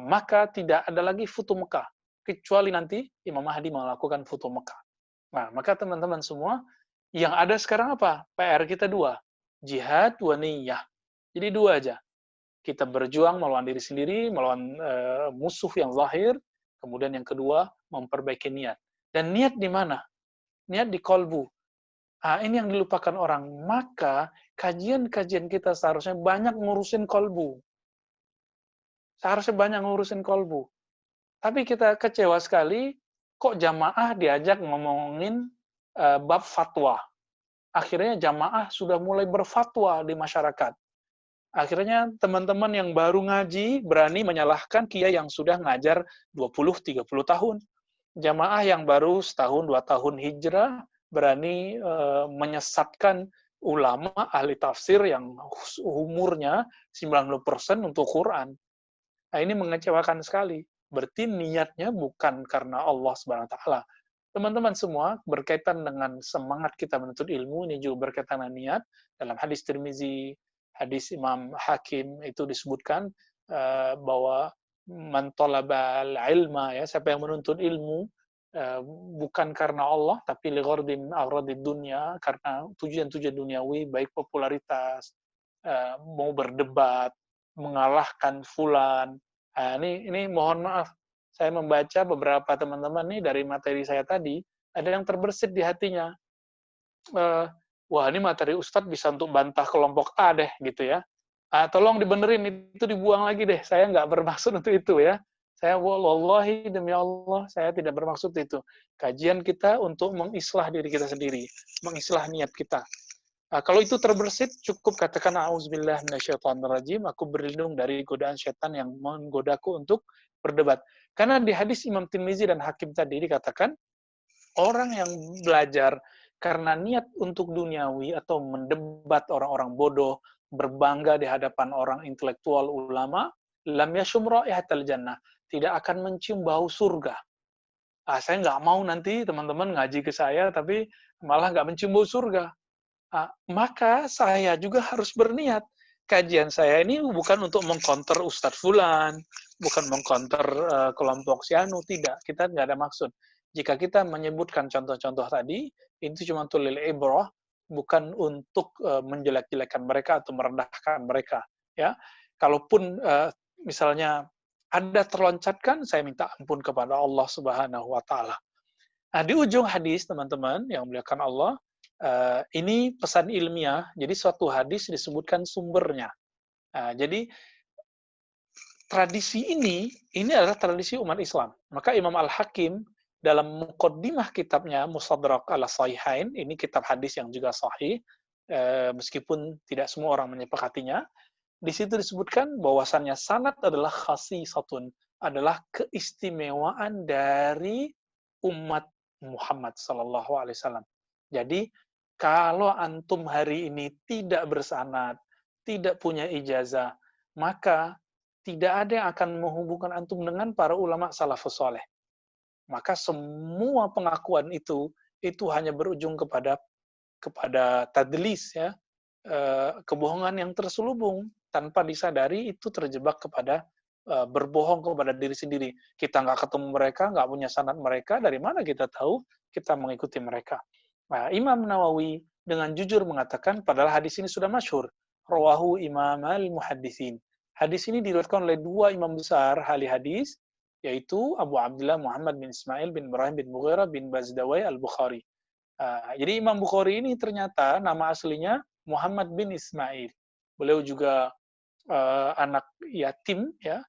maka tidak ada lagi Fathu Mekah, kecuali nanti Imam Mahdi melakukan Fathu Mekah. Nah, maka teman-teman semua, yang ada sekarang apa? PR kita dua. Jihad wa niyyah. Jadi dua aja. Kita berjuang melawan diri sendiri, melawan musuh yang zahir. Kemudian yang kedua, memperbaiki niat. Dan niat di mana? Niat di kolbu. Ini yang dilupakan orang. Maka kajian-kajian kita seharusnya banyak ngurusin kolbu. Seharusnya banyak ngurusin kolbu. Tapi kita kecewa sekali, kok jamaah diajak ngomongin bab fatwa. Akhirnya jamaah sudah mulai berfatwa di masyarakat. Akhirnya teman-teman yang baru ngaji berani menyalahkan kiai yang sudah ngajar 20-30 tahun. Jamaah yang baru setahun 2 tahun hijrah berani menyesatkan ulama ahli tafsir yang umurnya 90% untuk Quran. Nah, ini mengecewakan sekali. Berarti niatnya bukan karena Allah Subhanahu wa taala. Teman-teman semua, berkaitan dengan semangat kita menuntut ilmu, ini juga berkaitan dengan niat. Dalam hadis Tirmizi, hadis Imam Hakim itu disebutkan bahwa man talabal ilma, ya, siapa yang menuntut ilmu bukan karena Allah, tapi li ghardin agradid dunya, karena tujuan-tujuan duniawi, baik popularitas, mau berdebat, mengalahkan fulan. Ini mohon maaf, saya membaca beberapa teman-teman nih dari materi saya tadi, ada yang terbersit di hatinya. Wah, ini materi Ustadz bisa untuk bantah kelompok A deh, gitu ya. Tolong dibenerin, itu dibuang lagi deh. Saya nggak bermaksud untuk itu ya. Saya, wallahi demi Allah, saya tidak bermaksud itu. Kajian kita untuk mengislah diri kita sendiri, mengislah niat kita. Kalau itu terbersit, cukup katakan a'udzubillah minasyaitonirrajim, aku berlindung dari godaan setan yang menggodaku untuk berdebat. Karena di hadis Imam Tirmizi dan Hakim tadi dikatakan, orang yang belajar karena niat untuk duniawi atau mendebat orang-orang bodoh, berbangga di hadapan orang intelektual ulama, lam yashum raihatal jannah, tidak akan mencium bau surga. Saya nggak mau nanti teman-teman ngaji ke saya, tapi malah nggak mencium bau surga. Maka saya juga harus berniat. Kajian saya ini bukan untuk mengkonter Ustadz Fulan, bukan mengkonter kelompok Sianu, tidak. Kita nggak ada maksud. Jika kita menyebutkan contoh-contoh tadi, itu cuma tulil ibrah, bukan untuk menjelek-jelekan mereka atau merendahkan mereka. Ya, kalaupun misalnya ada terloncatkan, saya minta ampun kepada Allah Subhanahu wa taala. Di ujung hadis, teman-teman yang muliakan Allah, ini pesan ilmiah, jadi suatu hadis disebutkan sumbernya. Jadi tradisi ini adalah tradisi umat Islam. Maka Imam Al-Hakim dalam muqaddimah kitabnya Mustadrak al-Sahihain, ini kitab hadis yang juga sahih, meskipun tidak semua orang menyepakatinya, di situ disebutkan bahwasannya sanad adalah khasisatun, adalah keistimewaan dari umat Muhammad sallallahu alaihi wasallam. Jadi kalau antum hari ini tidak bersanad, tidak punya ijazah, maka tidak ada yang akan menghubungkan antum dengan para ulama salafus saleh. Maka semua pengakuan itu hanya berujung kepada tadlis, ya, kebohongan yang terselubung tanpa disadari, itu terjebak kepada berbohong kepada diri sendiri. Kita nggak ketemu mereka, nggak punya sanad mereka, dari mana kita tahu kita mengikuti mereka? Nah, Imam Nawawi dengan jujur mengatakan, padahal hadis ini sudah masyhur, rawahu Imam al-Muhadditsin. Hadis ini diriwayatkan oleh dua imam besar ahli hadis, yaitu Abu Abdullah Muhammad bin Ismail bin Ibrahim bin Mughirah bin Bazdawai al-Bukhari. Jadi Imam Bukhari ini ternyata nama aslinya Muhammad bin Ismail. Beliau juga anak yatim, ya,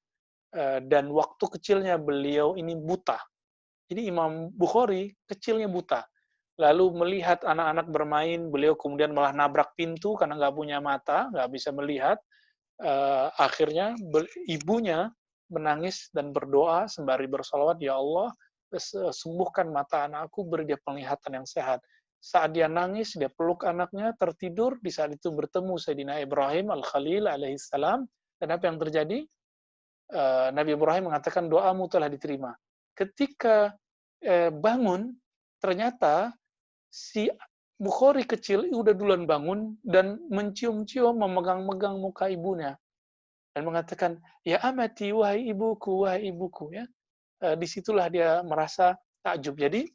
dan waktu kecilnya beliau ini buta. Jadi Imam Bukhari kecilnya buta. Lalu melihat anak-anak bermain, beliau kemudian malah nabrak pintu karena nggak punya mata, nggak bisa melihat. Akhirnya ibunya menangis dan berdoa sembari bersalawat, ya Allah, sembuhkan mata anakku, beri dia penglihatan yang sehat. Saat dia nangis, dia peluk anaknya, tertidur. Di saat itu bertemu Sayyidina Ibrahim Al-Khalil alaihissalam. Dan apa yang terjadi? Nabi Ibrahim mengatakan, doamu telah diterima. Ketika bangun, ternyata si Bukhari kecil udah duluan bangun dan mencium-cium, memegang-megang muka ibunya. Dan mengatakan, ya amati, wahai ibuku, ya. Disitulah dia merasa takjub. Jadi,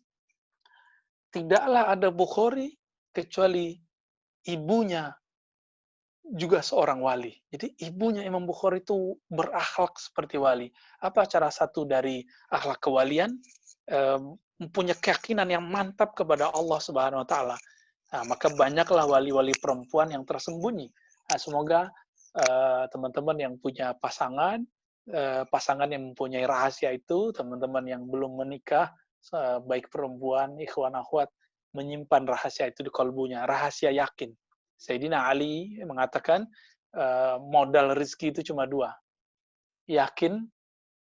tidaklah ada Bukhari kecuali ibunya juga seorang wali. Jadi ibunya Imam Bukhari itu berakhlak seperti wali. Apa cara satu dari akhlak kewalian? Mempunyai keyakinan yang mantap kepada Allah Subhanahu wa taala. Nah, maka banyaklah wali-wali perempuan yang tersembunyi. Nah, semoga teman-teman yang punya pasangan, pasangan yang mempunyai rahasia itu, teman-teman yang belum menikah, baik perempuan, ikhwan akhwat, menyimpan rahasia itu di kalbunya, rahasia yakin. Sayyidina Ali mengatakan modal rezeki itu cuma dua, yakin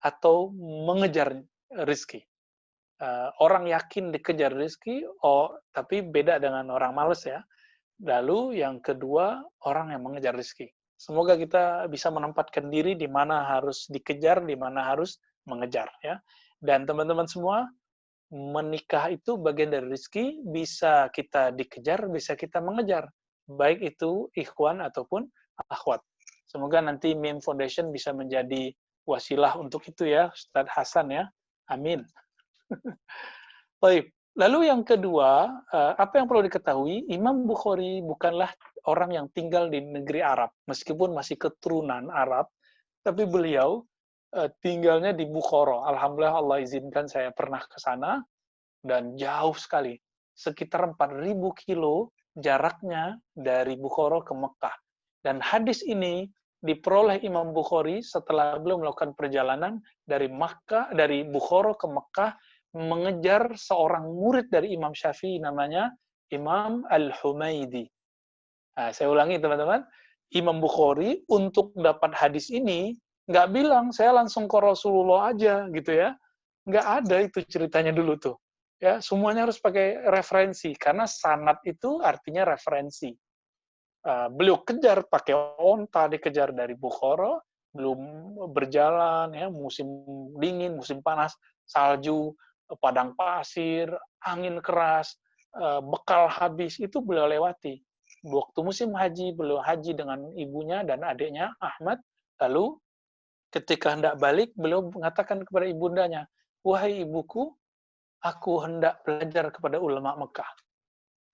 atau mengejar rezeki. Orang yakin dikejar rezeki, tapi beda dengan orang males ya. Lalu yang kedua, orang yang mengejar rezeki. Semoga kita bisa menempatkan diri di mana harus dikejar, di mana harus mengejar ya. Dan teman-teman semua, menikah itu bagian dari rezeki, bisa kita dikejar, bisa kita mengejar. Baik itu ikhwan ataupun akhwat. Semoga nanti Mim Foundation bisa menjadi wasilah untuk itu ya, Ustadz Hasan ya. Amin. Baik. Lalu yang kedua, apa yang perlu diketahui, Imam Bukhari bukanlah orang yang tinggal di negeri Arab. Meskipun masih keturunan Arab, tapi beliau tinggalnya di Bukhara. Alhamdulillah Allah izinkan saya pernah ke sana, dan jauh sekali. Sekitar 4.000 kilo jaraknya dari Bukhara ke Mekah. Dan hadis ini diperoleh Imam Bukhari setelah beliau melakukan perjalanan dari Bukhara ke Mekah, mengejar seorang murid dari Imam Syafi'i namanya Imam Al-Humaidi. Nah, saya ulangi teman-teman, Imam Bukhari untuk dapat hadis ini nggak bilang saya langsung ke Rasulullah aja gitu ya, nggak ada itu ceritanya dulu tuh. Ya, semuanya harus pakai referensi karena sanad itu artinya referensi. Beliau kejar pakai onta, dikejar dari Bukhara, belum berjalan ya, musim dingin, musim panas, salju, padang pasir, angin keras, bekal habis, itu beliau lewati. Waktu musim haji, beliau haji dengan ibunya dan adiknya Ahmad. Lalu ketika hendak balik, beliau mengatakan kepada ibundanya, "Wahai ibuku, aku hendak belajar kepada ulama Mekah."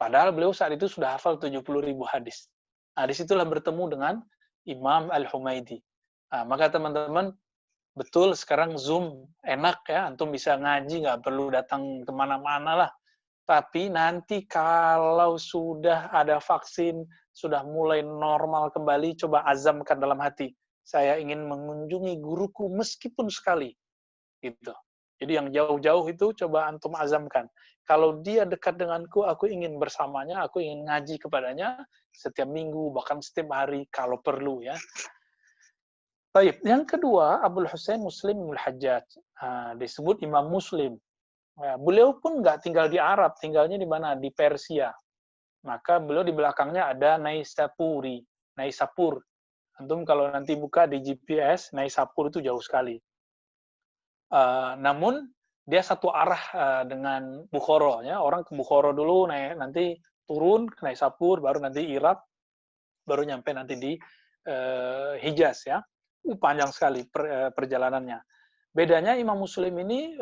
Padahal beliau saat itu sudah hafal 70.000 hadis. Nah, disitulah bertemu dengan Imam Al-Humaidi. Nah, maka teman-teman, betul sekarang Zoom enak ya, antum bisa ngaji, nggak perlu datang kemana-mana lah. Tapi nanti kalau sudah ada vaksin, sudah mulai normal kembali, coba azamkan dalam hati. Saya ingin mengunjungi guruku meskipun sekali. Gitu. Jadi yang jauh-jauh itu coba antum azamkan. Kalau dia dekat denganku, aku ingin bersamanya, aku ingin ngaji kepadanya setiap minggu, bahkan setiap hari kalau perlu ya. Baik, yang kedua, Abul Husain Muslim bin Hajjaj. Disebut Imam Muslim. Beliau pun nggak tinggal di Arab, tinggalnya di mana? Di Persia. Maka beliau di belakangnya ada Naisapur. Antum kalau nanti buka di GPS, Naisapur itu jauh sekali. Namun dia satu arah dengan Bukhara. Ya. Orang ke Bukhara dulu, nanti turun ke Naisapur, baru nanti Irak, baru nyampe nanti di Hijaz ya. Panjang sekali perjalanannya. Bedanya Imam Muslim ini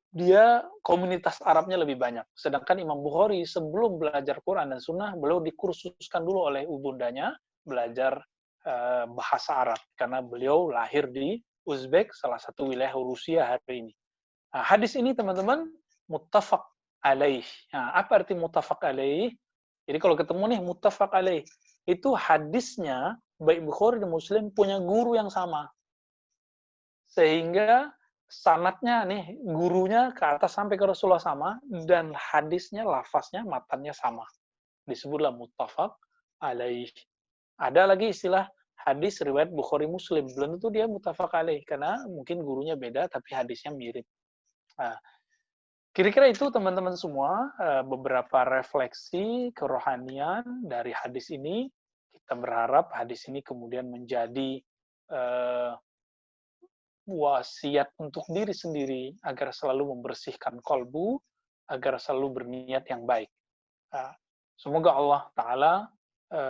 dia komunitas Arabnya lebih banyak. Sedangkan Imam Bukhari sebelum belajar Quran dan Sunnah, beliau dikursuskan dulu oleh ibundanya belajar bahasa Arab. Karena beliau lahir di Uzbek, salah satu wilayah Rusia hari ini. Nah, hadis ini teman-teman, muttafaq alaih. Nah, apa arti muttafaq alaih? Jadi kalau ketemu nih muttafaq alaih, itu hadisnya baik Bukhari dan Muslim punya guru yang sama. Sehingga sanadnya nih, gurunya ke atas sampai ke Rasulullah sama, dan hadisnya, lafaznya, matannya sama. Disebutlah muttafaq alaih. Ada lagi istilah hadis riwayat Bukhari Muslim. Belum tentu dia muttafaq alaih, karena mungkin gurunya beda, tapi hadisnya mirip. Nah, kira-kira itu teman-teman semua, beberapa refleksi kerohanian dari hadis ini. Kita berharap hadis ini kemudian menjadi wasiat untuk diri sendiri agar selalu membersihkan kolbu, agar selalu berniat yang baik. Semoga Allah Ta'ala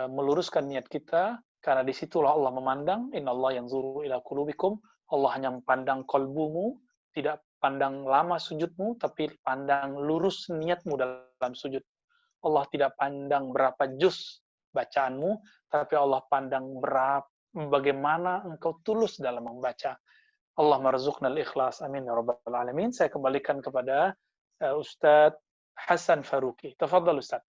meluruskan niat kita, karena disitulah Allah memandang, innallaha yanzuru ila qulubikum, Allah hanya memandang kolbumu, tidak pandang lama sujudmu, tapi pandang lurus niatmu dalam sujud. Allah tidak pandang berapa juz bacaanmu, tapi Allah pandang bagaimana engkau tulus dalam membaca. Allah marzuqnal ikhlas. Amin ya rabbal alamin. Saya kembalikan kepada Ustadz Hasan Faruqi. Tafadhal Ustadz.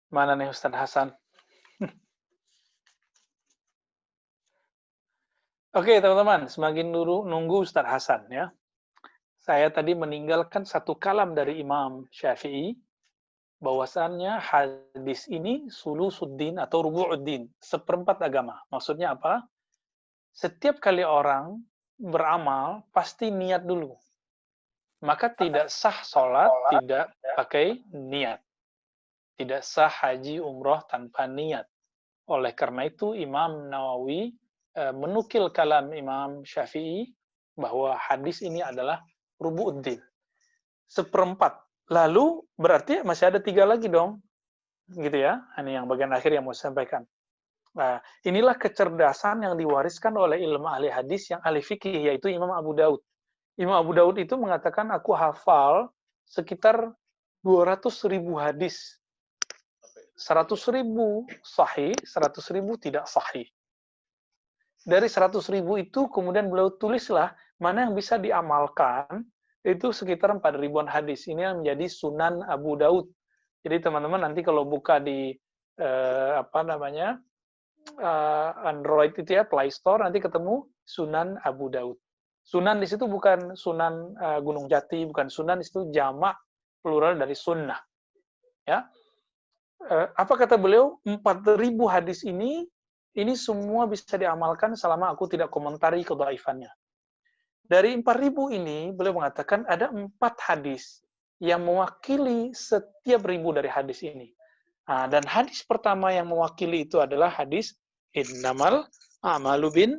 Mana nih Ustadz Hasan? Oke teman-teman, semakin nunggu Ustadz Hasan ya. Saya tadi meninggalkan satu kalam dari Imam Syafi'i, bahwasannya hadis ini sulusuddin atau rubu'uddin, seperempat agama. Maksudnya apa? Setiap kali orang beramal, pasti niat dulu. Maka tidak sah sholat tidak pakai niat. Tidak sah haji umroh tanpa niat. Oleh karena itu Imam Nawawi menukil kalam Imam Syafi'i bahwa hadis ini adalah rubu'uddin, seperempat. Lalu berarti masih ada 3 lagi dong, gitu ya. Ini yang bagian akhir yang mau saya sampaikan. Nah, inilah kecerdasan yang diwariskan oleh ilmu ahli hadis yang ahli fikih, yaitu Imam Abu Daud. Imam Abu Daud itu mengatakan, aku hafal sekitar 200.000 hadis. 100.000 sahih, 100.000 tidak sahih. Dari 100.000 itu kemudian beliau tulislah mana yang bisa diamalkan, itu sekitar 4.000-an hadis. Ini yang menjadi Sunan Abu Daud. Jadi teman-teman nanti kalau buka di Android itu ya, Play Store, nanti ketemu Sunan Abu Daud. Sunan di situ bukan Sunan Gunung Jati, bukan Sunan, di situ jamak plural dari sunnah. Ya. Apa kata beliau? 4.000 hadis ini semua bisa diamalkan selama aku tidak komentari kedhaifannya. Dari 4.000 ini, beliau mengatakan ada 4 hadis yang mewakili setiap 1.000 dari hadis ini. Nah, dan hadis pertama yang mewakili itu adalah hadis innamal a'malu bin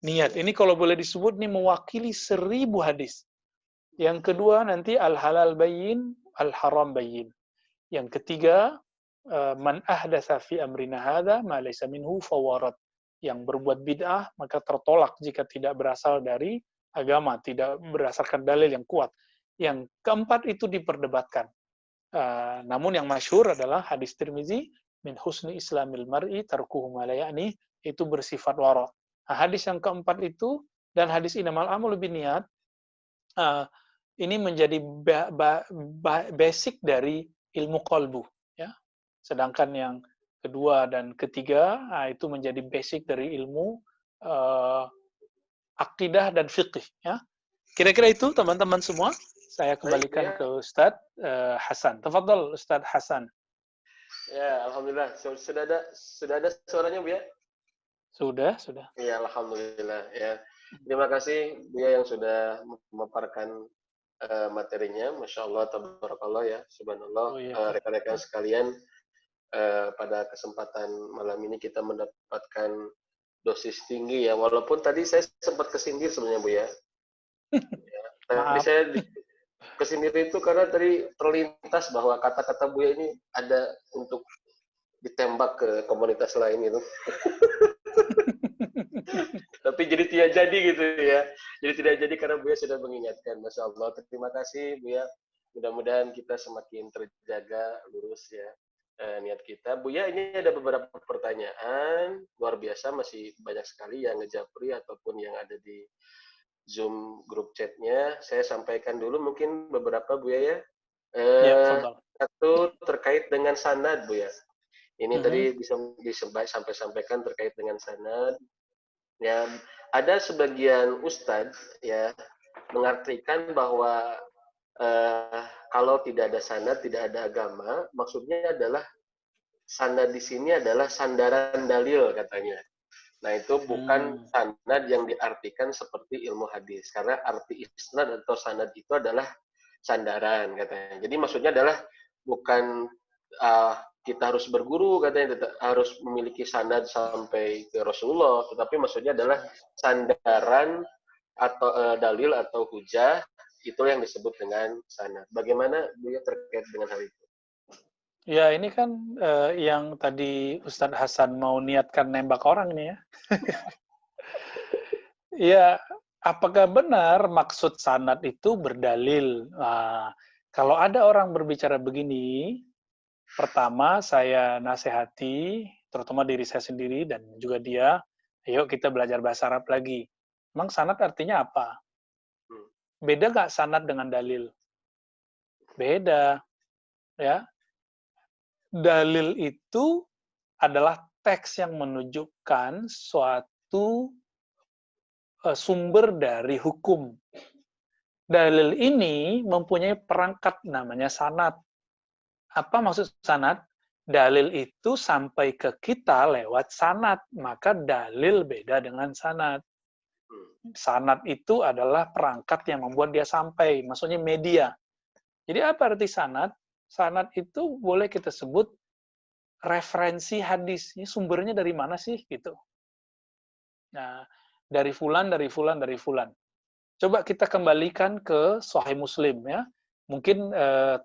niat. Ini kalau boleh disebut ini mewakili 1.000 hadis. Yang kedua nanti al-halal bayyin, al-haram bayyin. Yang ketiga man ahdatsa fi amrina hadza ma laysa minhu fawarat. Yang berbuat bid'ah maka tertolak jika tidak berasal dari agama, tidak berdasarkan dalil yang kuat. Yang keempat itu diperdebatkan. Namun yang masyhur adalah hadis Tirmizi, min husni islamil mar'i tarkuhu ma la ya'ni, itu bersifat wara'. Nah, hadis yang keempat itu dan hadis innamal a'malu binniyat ini menjadi basic dari ilmu qalbu ya. Sedangkan yang kedua dan ketiga itu menjadi basic dari ilmu akidah dan fiqh ya. Kira-kira itu teman-teman semua. Saya kembalikan ke Ustadz Hasan. Tafadhol Ustadz Hasan. Ya, alhamdulillah. Sudah ada suaranya, Bu ya? Sudah. Ya, alhamdulillah ya. Terima kasih Bu ya yang sudah memaparkan materinya. Masya Allah, tabarakallah ya, subhanallah. Rekan-rekan sekalian, pada kesempatan malam ini kita mendapatkan dosis tinggi ya, walaupun tadi saya sempat kesindir sebenarnya Bu ya. Tadi saya kesindir itu karena tadi terlintas bahwa kata-kata Bu ya ini ada untuk ditembak ke komunitas lain itu. Tapi jadi tidak jadi gitu ya. Jadi tidak jadi karena Bu ya sudah mengingatkan. Masya Allah, terima kasih Bu ya. Mudah-mudahan kita semakin terjaga lurus ya niat kita. Bu ya, ini ada beberapa pertanyaan luar biasa, masih banyak sekali yang ngejapri ataupun yang ada di Zoom grup chatnya. Saya sampaikan dulu mungkin beberapa Bu ya. Satu terkait dengan sanad Bu ya. Ini tadi bisa sampaikan terkait dengan sanad. Ya, ada sebagian ustadz ya mengartikan bahwa kalau tidak ada sanad, tidak ada agama, maksudnya adalah sanad di sini adalah sandaran dalil katanya. Nah, itu bukan sanad yang diartikan seperti ilmu hadis, karena arti isnad atau sanad itu adalah sandaran katanya. Jadi maksudnya adalah bukan kita harus berguru katanya, harus memiliki sanad sampai ke Rasulullah, tetapi maksudnya adalah sandaran atau dalil atau hujah Itu yang disebut dengan sanad. Bagaimana Buya terkait dengan hal itu? Ya, ini kan yang tadi Ustadz Hasan mau niatkan nembak orang ini ya. Ya, apakah benar maksud sanad itu berdalil? Nah, kalau ada orang berbicara begini, pertama saya nasihati, terutama diri saya sendiri dan juga dia, ayo kita belajar bahasa Arab lagi. Emang sanad artinya apa? Beda nggak sanad dengan dalil? Beda, ya. Dalil itu adalah teks yang menunjukkan suatu sumber dari hukum. Dalil ini mempunyai perangkat namanya sanad. Apa maksud sanad? Dalil itu sampai ke kita lewat sanad, maka dalil beda dengan sanad. Sanad itu adalah perangkat yang membuat dia sampai, maksudnya media. Jadi apa arti sanad? Sanad itu boleh kita sebut referensi hadis. Ini sumbernya dari mana sih gitu. Nah, dari fulan, dari fulan, dari fulan. Coba kita kembalikan ke Sahih Muslim ya. Mungkin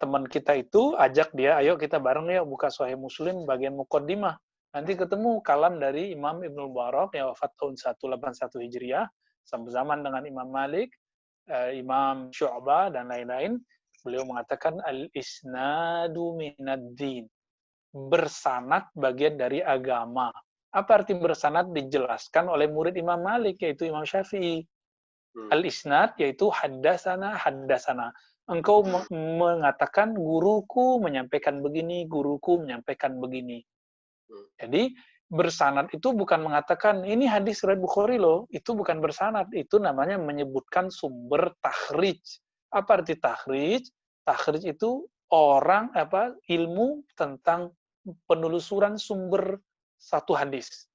teman kita itu ajak dia, ayo kita bareng ya buka Sahih Muslim bagian Muqaddimah. Nanti ketemu kalam dari Imam Ibnu Mubarak yang wafat tahun 181 Hijriah, sama-zaman dengan Imam Malik, Imam Syu'bah dan lain-lain. Beliau mengatakan al-isnadu minad-din. Bersanad bagian dari agama. Apa arti bersanad? Dijelaskan oleh murid Imam Malik, yaitu Imam Syafi'i. Al-isnad, yaitu haddasana, haddasana. Engkau mengatakan, guruku menyampaikan begini, guruku menyampaikan begini. Jadi, bersanad itu bukan mengatakan, ini hadis riwayat Bukhari loh. Itu bukan bersanad. Itu namanya menyebutkan sumber takhrij. Apa arti takhrij? Takhrij itu ilmu tentang penelusuran sumber satu hadis.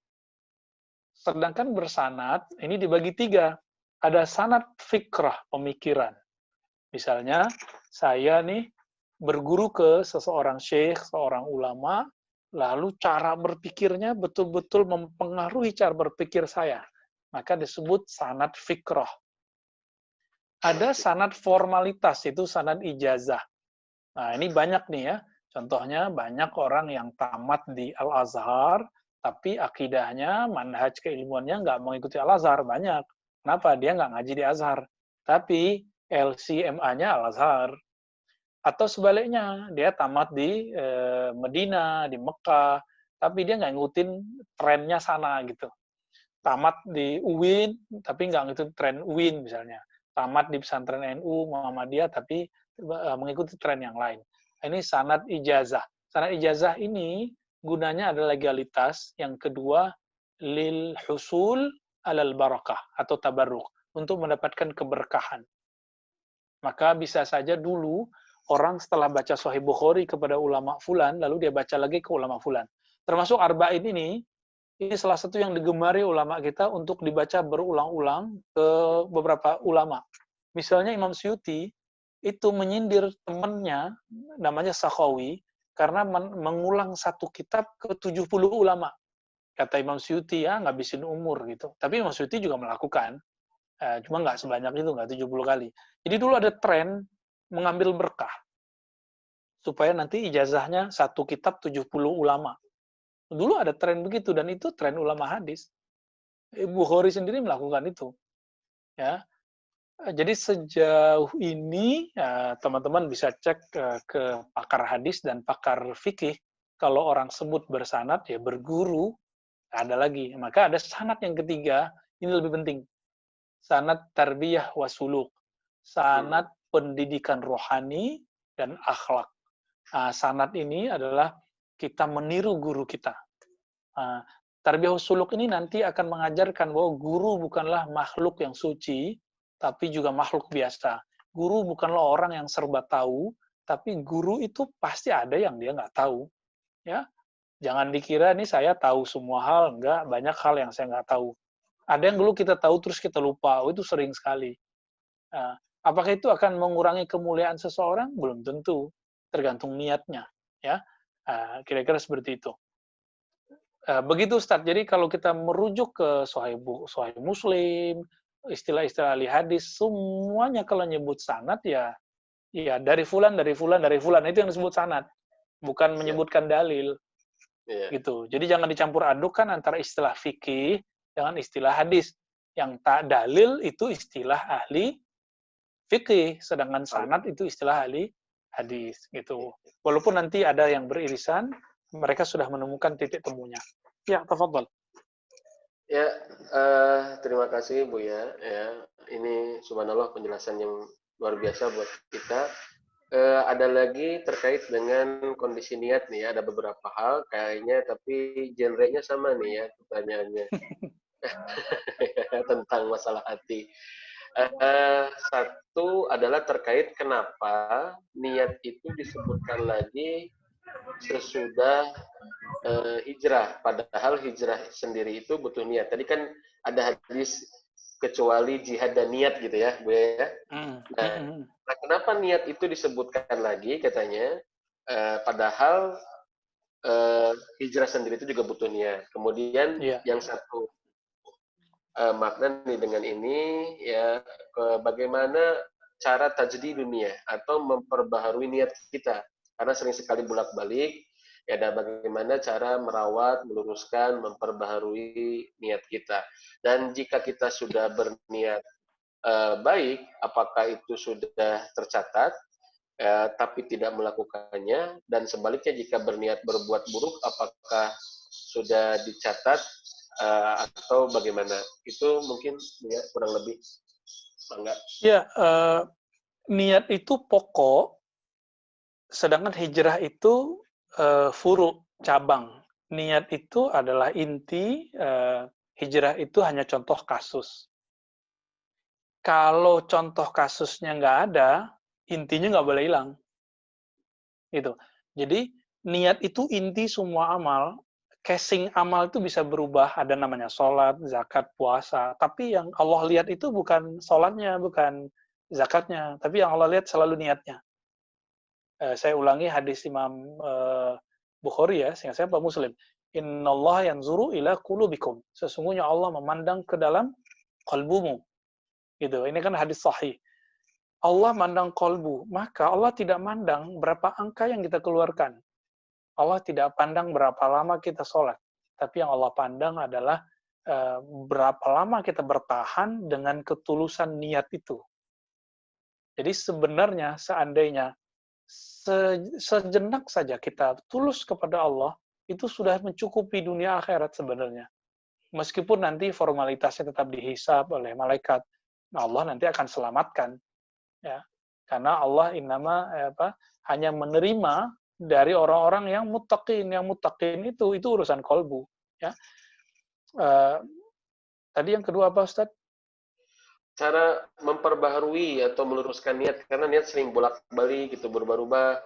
Sedangkan bersanad ini dibagi 3. Ada sanad fikrah, pemikiran. Misalnya saya nih berguru ke seseorang syekh, seorang ulama, lalu cara berpikirnya betul-betul mempengaruhi cara berpikir saya. Maka disebut sanad fikrah. Ada sanad formalitas, itu sanad ijazah. Nah, ini banyak nih ya. Contohnya banyak orang yang tamat di Al-Azhar, tapi akidahnya, manhaj keilmuannya nggak mengikuti Al-Azhar. Banyak. Kenapa? Dia nggak ngaji di Azhar. Tapi LCMA-nya Al-Azhar. Atau sebaliknya, dia tamat di Medina, di Mekah, tapi dia nggak ngikutin trennya sana gitu. Tamat di UIN, tapi nggak ngikutin tren UIN misalnya. Tamat di pesantren NU, Muhammadiyah, tapi mengikuti tren yang lain. Ini sanad ijazah. Sanad ijazah ini gunanya adalah legalitas. Yang kedua, lil husul alal barakah atau tabarruk, untuk mendapatkan keberkahan. Maka bisa saja dulu orang setelah baca Sahih Bukhari kepada ulama fulan, lalu dia baca lagi ke ulama fulan. Termasuk Arba'in ini salah satu yang digemari ulama kita untuk dibaca berulang-ulang ke beberapa ulama. Misalnya Imam Suyuti itu menyindir temannya namanya Sakhawi karena mengulang satu kitab ke 70 ulama. Kata Imam Suyuti, ya ngabisin umur gitu. Tapi Imam Suyuti juga melakukan, cuma nggak sebanyak itu, nggak 70 kali. Jadi dulu ada tren mengambil berkah supaya nanti ijazahnya satu kitab 70 ulama. Dulu ada tren begitu, dan itu tren ulama hadis. Bukhari sendiri melakukan itu. Ya. Jadi sejauh ini teman-teman bisa cek ke pakar hadis dan pakar fikih. Kalau orang sebut bersanad, ya berguru, ada lagi. Maka ada sanad yang ketiga, ini lebih penting. Sanad tarbiyah wasuluk. Sanad pendidikan rohani dan akhlak. Sanad ini adalah kita meniru guru kita. Tarbiyah wasuluk ini nanti akan mengajarkan bahwa guru bukanlah makhluk yang suci, tapi juga makhluk biasa. Guru bukanlah orang yang serba tahu, tapi guru itu pasti ada yang dia nggak tahu. Ya, jangan dikira nih saya tahu semua hal, enggak, banyak hal yang saya nggak tahu. Ada yang dulu kita tahu terus kita lupa, itu sering sekali. Apakah itu akan mengurangi kemuliaan seseorang? Belum tentu, tergantung niatnya. Ya, kira-kira seperti itu. Begitu Ustaz. Jadi kalau kita merujuk ke Sahih Muslim, istilah-istilah ahli hadis, semuanya kalau nyebut sanad ya dari fulan, dari fulan, dari fulan, itu yang disebut sanad, bukan menyebutkan dalil. Gitu. Jadi jangan dicampur adukan antara istilah fikih dengan istilah hadis. Yang tak dalil itu istilah ahli fikih, sedangkan sanad itu istilah ahli hadis. Gitu. Walaupun nanti ada yang beririsan, mereka sudah menemukan titik temunya. Ya, tafadhol. Ya, terima kasih Bu ya. Ini subhanallah penjelasan yang luar biasa buat kita. Ada lagi terkait dengan kondisi niat nih, ada beberapa hal kayaknya, tapi genrenya sama nih ya pertanyaannya tentang masalah hati. Satu adalah terkait kenapa niat itu disebutkan lagi sesudah hijrah, padahal hijrah sendiri itu butuh niat. Tadi kan ada hadis kecuali jihad dan niat gitu ya, Bu ya. Nah, kenapa niat itu disebutkan lagi katanya, padahal hijrah sendiri itu juga butuh niat. Kemudian yang satu makna nih dengan ini ya, bagaimana cara tajdid dunia atau memperbaharui niat kita, karena sering sekali bolak-balik. Ya, ada bagaimana cara merawat, meluruskan, memperbaharui niat kita. Dan jika kita sudah berniat baik, apakah itu sudah tercatat, tapi tidak melakukannya, dan sebaliknya jika berniat berbuat buruk, apakah sudah dicatat atau bagaimana? Itu mungkin ya, kurang lebih. Enggak. Ya, niat itu pokok, sedangkan hijrah itu furu, cabang. Niat itu adalah inti, hijrah itu hanya contoh kasus. Kalau contoh kasusnya nggak ada, intinya nggak boleh hilang. Gitu. Jadi, niat itu inti semua amal. Casing amal itu bisa berubah, ada namanya sholat, zakat, puasa. Tapi yang Allah lihat itu bukan sholatnya, bukan zakatnya. Tapi yang Allah lihat selalu niatnya. Saya ulangi hadis Imam Bukhari ya, sehingga saya Pak Muslim. Innallaha yanzuru ila qulubikum. Sesungguhnya Allah memandang ke dalam qalbumu. Gitu. Ini kan hadis sahih. Allah mandang qalbu, maka Allah tidak mandang berapa angka yang kita keluarkan. Allah tidak pandang berapa lama kita sholat. Tapi yang Allah pandang adalah berapa lama kita bertahan dengan ketulusan niat itu. Jadi sebenarnya seandainya sejenak saja kita tulus kepada Allah, itu sudah mencukupi dunia akhirat sebenarnya. Meskipun nanti formalitasnya tetap dihisab oleh malaikat, nah Allah nanti akan selamatkan, ya, karena Allah hanya menerima dari orang-orang yang muttaqin. Yang muttaqin itu urusan kolbu, ya. Tadi yang kedua apa, Ustaz? Cara memperbaharui atau meluruskan niat, karena niat sering bolak-balik gitu, berubah-ubah.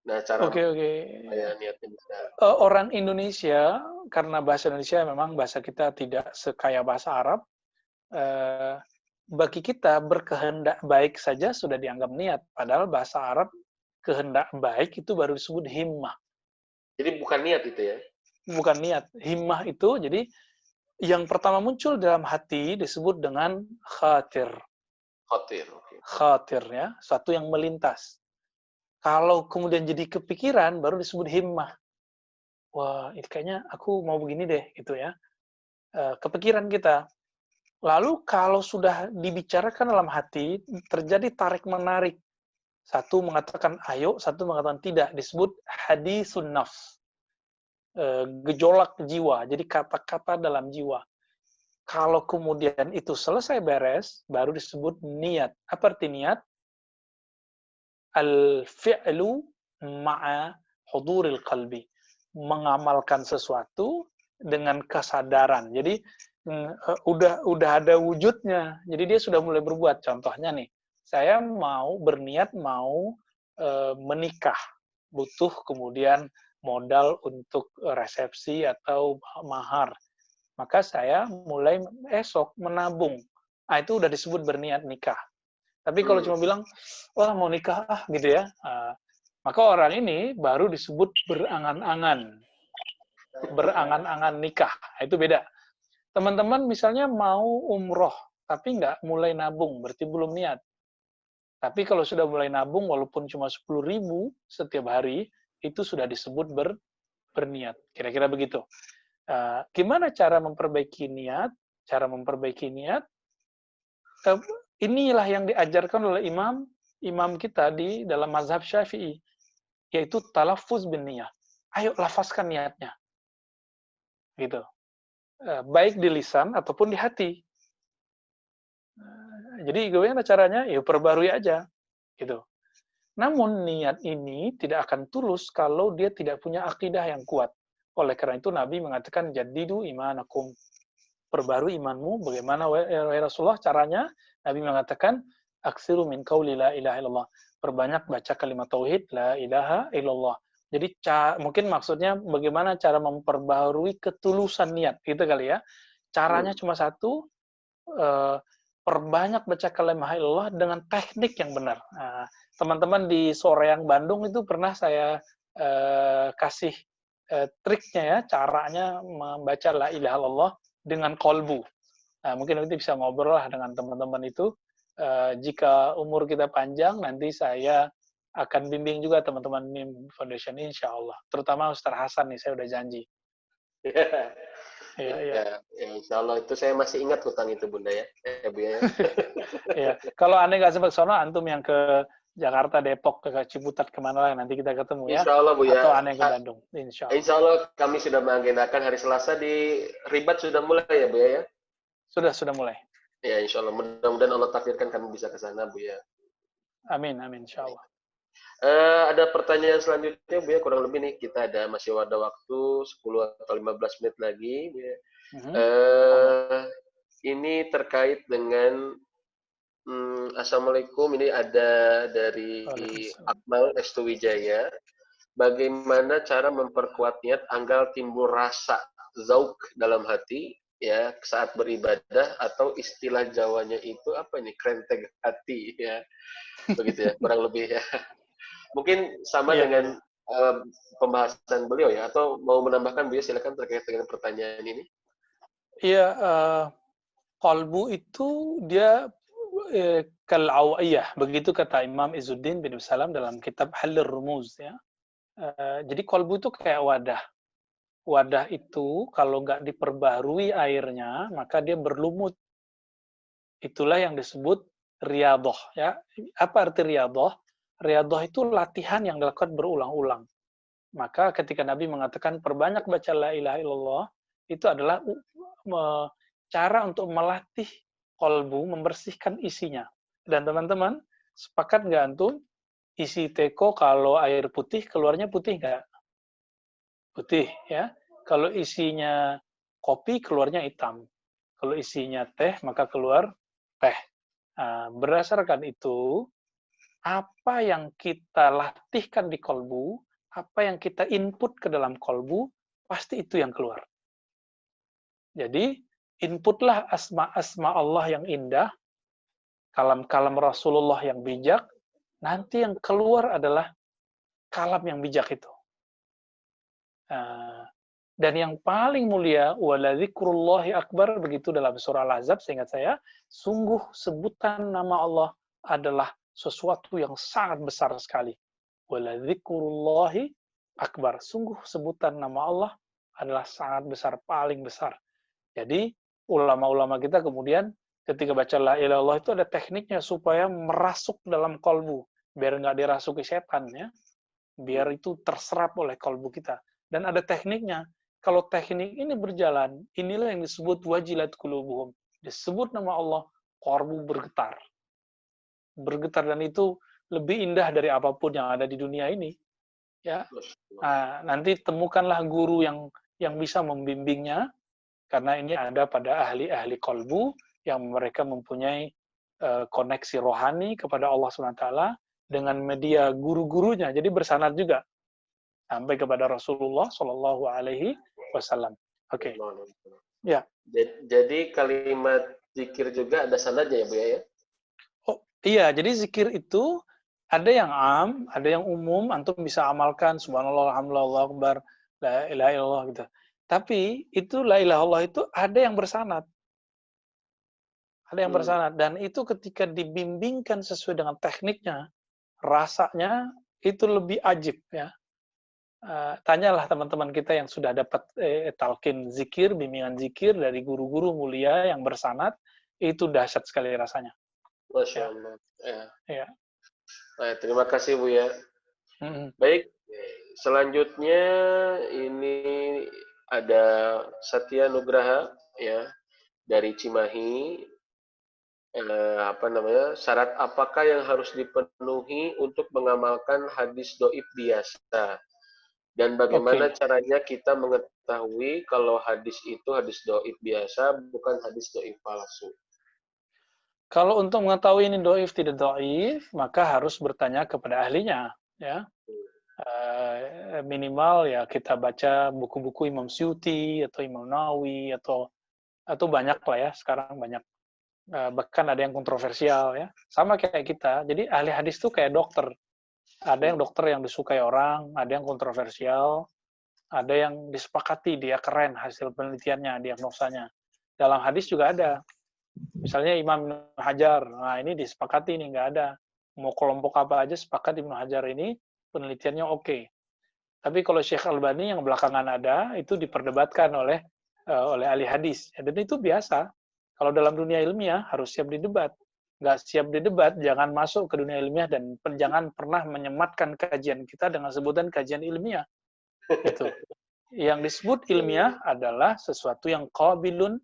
Nah, cara ya, niatnya bisa. Orang Indonesia, karena bahasa Indonesia memang bahasa kita tidak sekaya bahasa Arab, bagi kita berkehendak baik saja sudah dianggap niat, padahal bahasa Arab kehendak baik itu baru disebut himmah. Jadi bukan niat itu ya? Bukan niat. Himmah itu jadi yang pertama muncul dalam hati disebut dengan khatir. Khatir, okay. Khatir ya, satu yang melintas. Kalau kemudian jadi kepikiran baru disebut himmah. Wah, ini kayaknya aku mau begini deh, gitu ya. Kepikiran kita. Lalu kalau sudah dibicarakan dalam hati, terjadi tarik-menarik. Satu mengatakan ayo, satu mengatakan tidak. Disebut hadisun nafs. Gejolak jiwa, jadi kata-kata dalam jiwa. Kalau kemudian itu selesai beres, baru disebut niat. Apa arti niat? Al-fi'lu ma'a huduril qalbi. Mengamalkan sesuatu dengan kesadaran. Jadi udah ada wujudnya. Jadi dia sudah mulai berbuat. Contohnya nih, saya mau berniat mau menikah. Butuh kemudian modal untuk resepsi atau mahar. Maka saya mulai esok menabung. Nah, itu udah disebut berniat nikah. Tapi kalau cuma bilang, wah mau nikah gitu ya, maka orang ini baru disebut berangan-angan. Berangan-angan nikah. Nah, itu beda. Teman-teman misalnya mau umroh, tapi nggak mulai nabung, berarti belum niat. Tapi kalau sudah mulai nabung, walaupun cuma 10.000 setiap hari, itu sudah disebut berniat. Kira-kira begitu. Gimana cara memperbaiki niat? Cara memperbaiki niat, inilah yang diajarkan oleh imam kita di dalam mazhab Syafi'i, yaitu talaffuz bin niyah. Ayo lafazkan niatnya. Gitu. Baik di lisan ataupun di hati. Jadi gimana caranya? Ya perbarui aja. Gitu. Namun niat ini tidak akan tulus kalau dia tidak punya akidah yang kuat. Oleh karena itu Nabi mengatakan jadidu imanakum. Perbarui imanmu. Bagaimana wahai Rasulullah caranya? Nabi mengatakan aksiru min qauli la ilaha illallah. Perbanyak baca kalimat tauhid la ilaha illallah. Jadi mungkin maksudnya bagaimana cara memperbarui ketulusan niat, gitu kali ya. Caranya cuma satu, perbanyak baca kalimat la ilaha illallah dengan teknik yang benar. Teman-teman di Soreang Bandung itu pernah saya kasih triknya ya, caranya membaca la ilaha illallah dengan kolbu. Mungkin nanti bisa ngobrol lah dengan teman-teman itu. Jika umur kita panjang, nanti saya akan bimbing juga teman-teman MIM Foundation, insya Allah. Terutama Ustaz Hasan nih, saya udah janji. Ya, insya Allah itu saya masih ingat hutang itu Bunda ya, Bu ya. Ya, kalau aneh nggak sempat sono, antum yang ke Jakarta, Depok, ke Ciputat, kemana lah, nanti kita ketemu ya. Insya Allah Bu ya. Atau aneh ke Bandung, insya Allah. Insya Allah kami sudah mengagendakan hari Selasa di Ribat sudah mulai ya Bu ya. Sudah mulai. Ya insya Allah, mudah-mudahan Allah takdirkan kami bisa ke sana Bu ya. Amin, insya Allah. Ada pertanyaan selanjutnya Bu ya, kurang lebih nih kita masih ada waktu 10 atau 15 menit lagi Bu ya. Ini terkait dengan Assalamualaikum, ini ada dari Akmal Estuwijaya. Bagaimana cara memperkuat niat agar timbul rasa zauk dalam hati ya saat beribadah, atau istilah Jawanya itu apa ini, krenteng hati ya, begitu ya kurang lebih ya. Mungkin sama dengan pembahasan beliau ya, atau mau menambahkan Bu ya, silakan terkait dengan pertanyaan ini. Iya, qalbu itu dia kal-awiyah, begitu kata Imam Izzuddin bin Salam dalam kitab Halur Rumuz ya. Jadi qalbu itu kayak wadah. Wadah itu kalau nggak diperbarui airnya, maka dia berlumut. Itulah yang disebut riyadhah ya. Apa arti riyadhah? Riyadhah itu latihan yang dilakukan berulang-ulang. Maka ketika Nabi mengatakan perbanyak baca la ilaha illallah, itu adalah cara untuk melatih qalbu, membersihkan isinya. Dan teman-teman, sepakat nggak antum? Isi teko kalau air putih, keluarnya putih nggak? Putih ya. Kalau isinya kopi, keluarnya hitam. Kalau isinya teh, maka keluar teh. Berdasarkan itu, apa yang kita latihkan di kolbu, apa yang kita input ke dalam kolbu, pasti itu yang keluar. Jadi, inputlah asma-asma Allah yang indah, kalam-kalam Rasulullah yang bijak, nanti yang keluar adalah kalam yang bijak itu. Dan yang paling mulia, waladzikrullahi akbar, begitu dalam surah Al-Ahzab, seingat saya, sungguh sebutan nama Allah adalah sesuatu yang sangat besar sekali. Waladzikrullahi akbar, sungguh sebutan nama Allah adalah sangat besar, paling besar. Jadi, ulama-ulama kita kemudian ketika baca la ilaha illallah itu ada tekniknya supaya merasuk dalam kolbu, biar nggak dirasuki setan ya, biar itu terserap oleh kolbu kita. Dan ada tekniknya. Kalau teknik ini berjalan, inilah yang disebut wajilat qulubuhum. Disebut nama Allah, kolbu bergetar. Bergetar, dan itu lebih indah dari apapun yang ada di dunia ini. Ya, nanti temukanlah guru yang bisa membimbingnya, karena ini ada pada ahli-ahli kolbu yang mereka mempunyai koneksi rohani kepada Allah SWT dengan media guru-gurunya. Jadi bersanad juga sampai kepada Rasulullah Shallallahu Alaihi Wasallam. Oke. Ya. Jadi kalimat zikir juga ada sanadnya ya Bu ya? Oh iya, jadi zikir itu ada yang am, ada yang umum. Antum bisa amalkan subhanallah, alhamdulillah, Allahu akbar, la ilaha illallah gitu. Tapi itu la ilaha illallah itu ada yang bersanad. Ada yang bersanad. Dan itu ketika dibimbingkan sesuai dengan tekniknya, rasanya itu lebih ajib ya. Tanyalah teman-teman kita yang sudah dapat talqin zikir, bimbingan zikir dari guru-guru mulia yang bersanad, itu dahsyat sekali rasanya. Masya Ya. Allah. Ya. Ya. Baik, terima kasih Bu ya. Baik, selanjutnya ini ada Satya Nugraha ya dari Cimahi. Syarat apakah yang harus dipenuhi untuk mengamalkan hadis doib biasa? Dan bagaimana caranya kita mengetahui kalau hadis itu hadis doib biasa, bukan hadis doib palsu? Kalau untuk mengetahui ini doif tidak doif, maka harus bertanya kepada ahlinya, ya. Minimal ya kita baca buku-buku Imam Suyuti atau Imam Nawawi atau banyak lah ya, sekarang banyak. Bahkan ada yang kontroversial ya. Sama kayak kita. Jadi ahli hadis itu kayak dokter. Ada yang dokter yang disukai orang, ada yang kontroversial, ada yang disepakati dia keren hasil penelitiannya, diagnosanya. Dalam hadis juga ada. Misalnya Imam Ibnu Hajar, nah ini disepakati ini nggak ada. Mau kelompok apa aja sepakat Ibnu Hajar ini penelitiannya oke. Tapi kalau Syekh Albani yang belakangan ada, itu diperdebatkan oleh ahli hadis. Dan itu biasa. Kalau dalam dunia ilmiah harus siap didebat. Nggak siap didebat, jangan masuk ke dunia ilmiah dan jangan pernah menyematkan kajian kita dengan sebutan kajian ilmiah. Gitu. Yang disebut ilmiah adalah sesuatu yang qabilun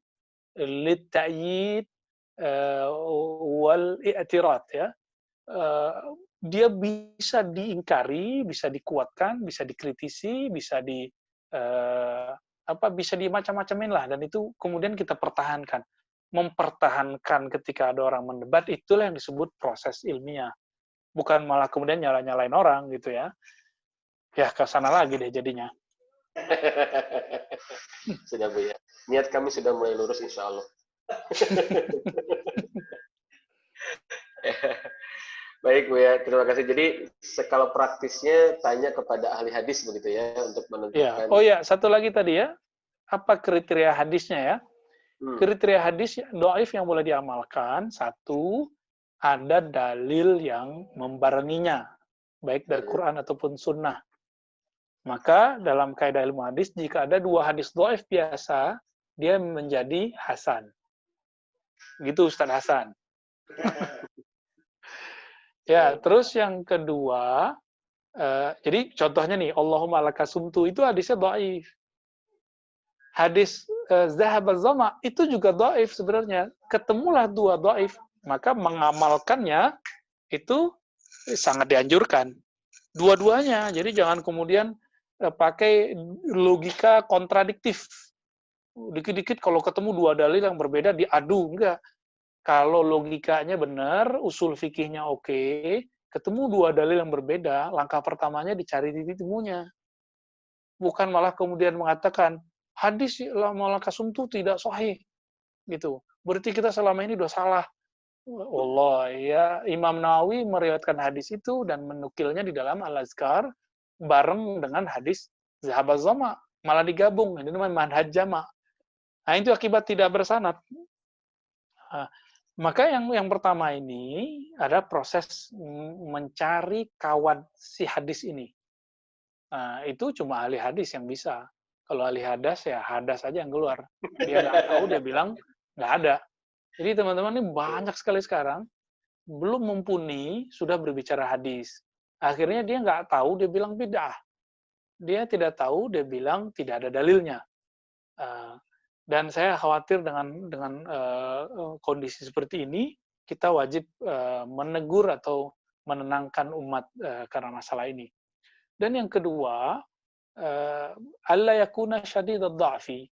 lit-ta'yid wal i'tirad ya. Dia bisa diingkari, bisa dikuatkan, bisa dikritisi, bisa bisa dimacam-macamin lah, dan itu kemudian kita pertahankan. Mempertahankan ketika ada orang mendebat, itulah yang disebut proses ilmiah. Bukan malah kemudian nyala-nyalain orang gitu ya. Ya ke sana lagi deh jadinya. Sudah Bu ya. Niat kami sudah mulai lurus insya Allah. Baik Bu ya, terima kasih. Jadi kalau praktisnya tanya kepada ahli hadis begitu ya untuk menentukan. Ya. Oh ya, satu lagi tadi ya. Apa kriteria hadisnya ya? Kriteria hadis doif yang boleh diamalkan, satu, ada dalil yang membarenginya, baik dari Quran ataupun sunnah. Maka dalam kaidah ilmu hadis, jika ada dua hadis doif biasa, dia menjadi hasan. Gitu Ustaz Hasan. Ya, terus yang kedua, jadi contohnya nih, Allahumma laka sumtu, itu hadisnya doif. Hadis zahab az-zama itu juga dhaif sebenarnya. Ketemulah dua dhaif, maka mengamalkannya itu sangat dianjurkan. Dua-duanya. Jadi jangan kemudian pakai logika kontradiktif. Dikit-dikit kalau ketemu dua dalil yang berbeda diadu, enggak. Kalau logikanya benar, usul fikihnya oke, ketemu dua dalil yang berbeda, langkah pertamanya dicari titik temunya. Bukan malah kemudian mengatakan hadis malaka sumtu tidak sahih gitu. Berarti kita selama ini udah salah. Allah ya, Imam Nawawi meriwayatkan hadis itu dan menukilnya di dalam Al-Azkar bareng dengan hadis Zahabaz Zama, malah digabung. Ini namanya manhaj jama'. Nah, itu akibat tidak bersanad. Maka yang pertama ini ada proses mencari kawan si hadis ini. Nah, itu cuma ahli hadis yang bisa. Kalau ahli hadas, ya hadas aja yang keluar. Dia nggak tahu, dia bilang nggak ada. Jadi teman-teman ini banyak sekali sekarang, belum mumpuni, sudah berbicara hadis. Akhirnya dia nggak tahu, dia bilang bid'ah. Dia tidak tahu, dia bilang tidak ada dalilnya. Dan saya khawatir dengan kondisi seperti ini, kita wajib menegur atau menenangkan umat karena masalah ini. Dan yang kedua, alla yakuna syadidad dha'fi.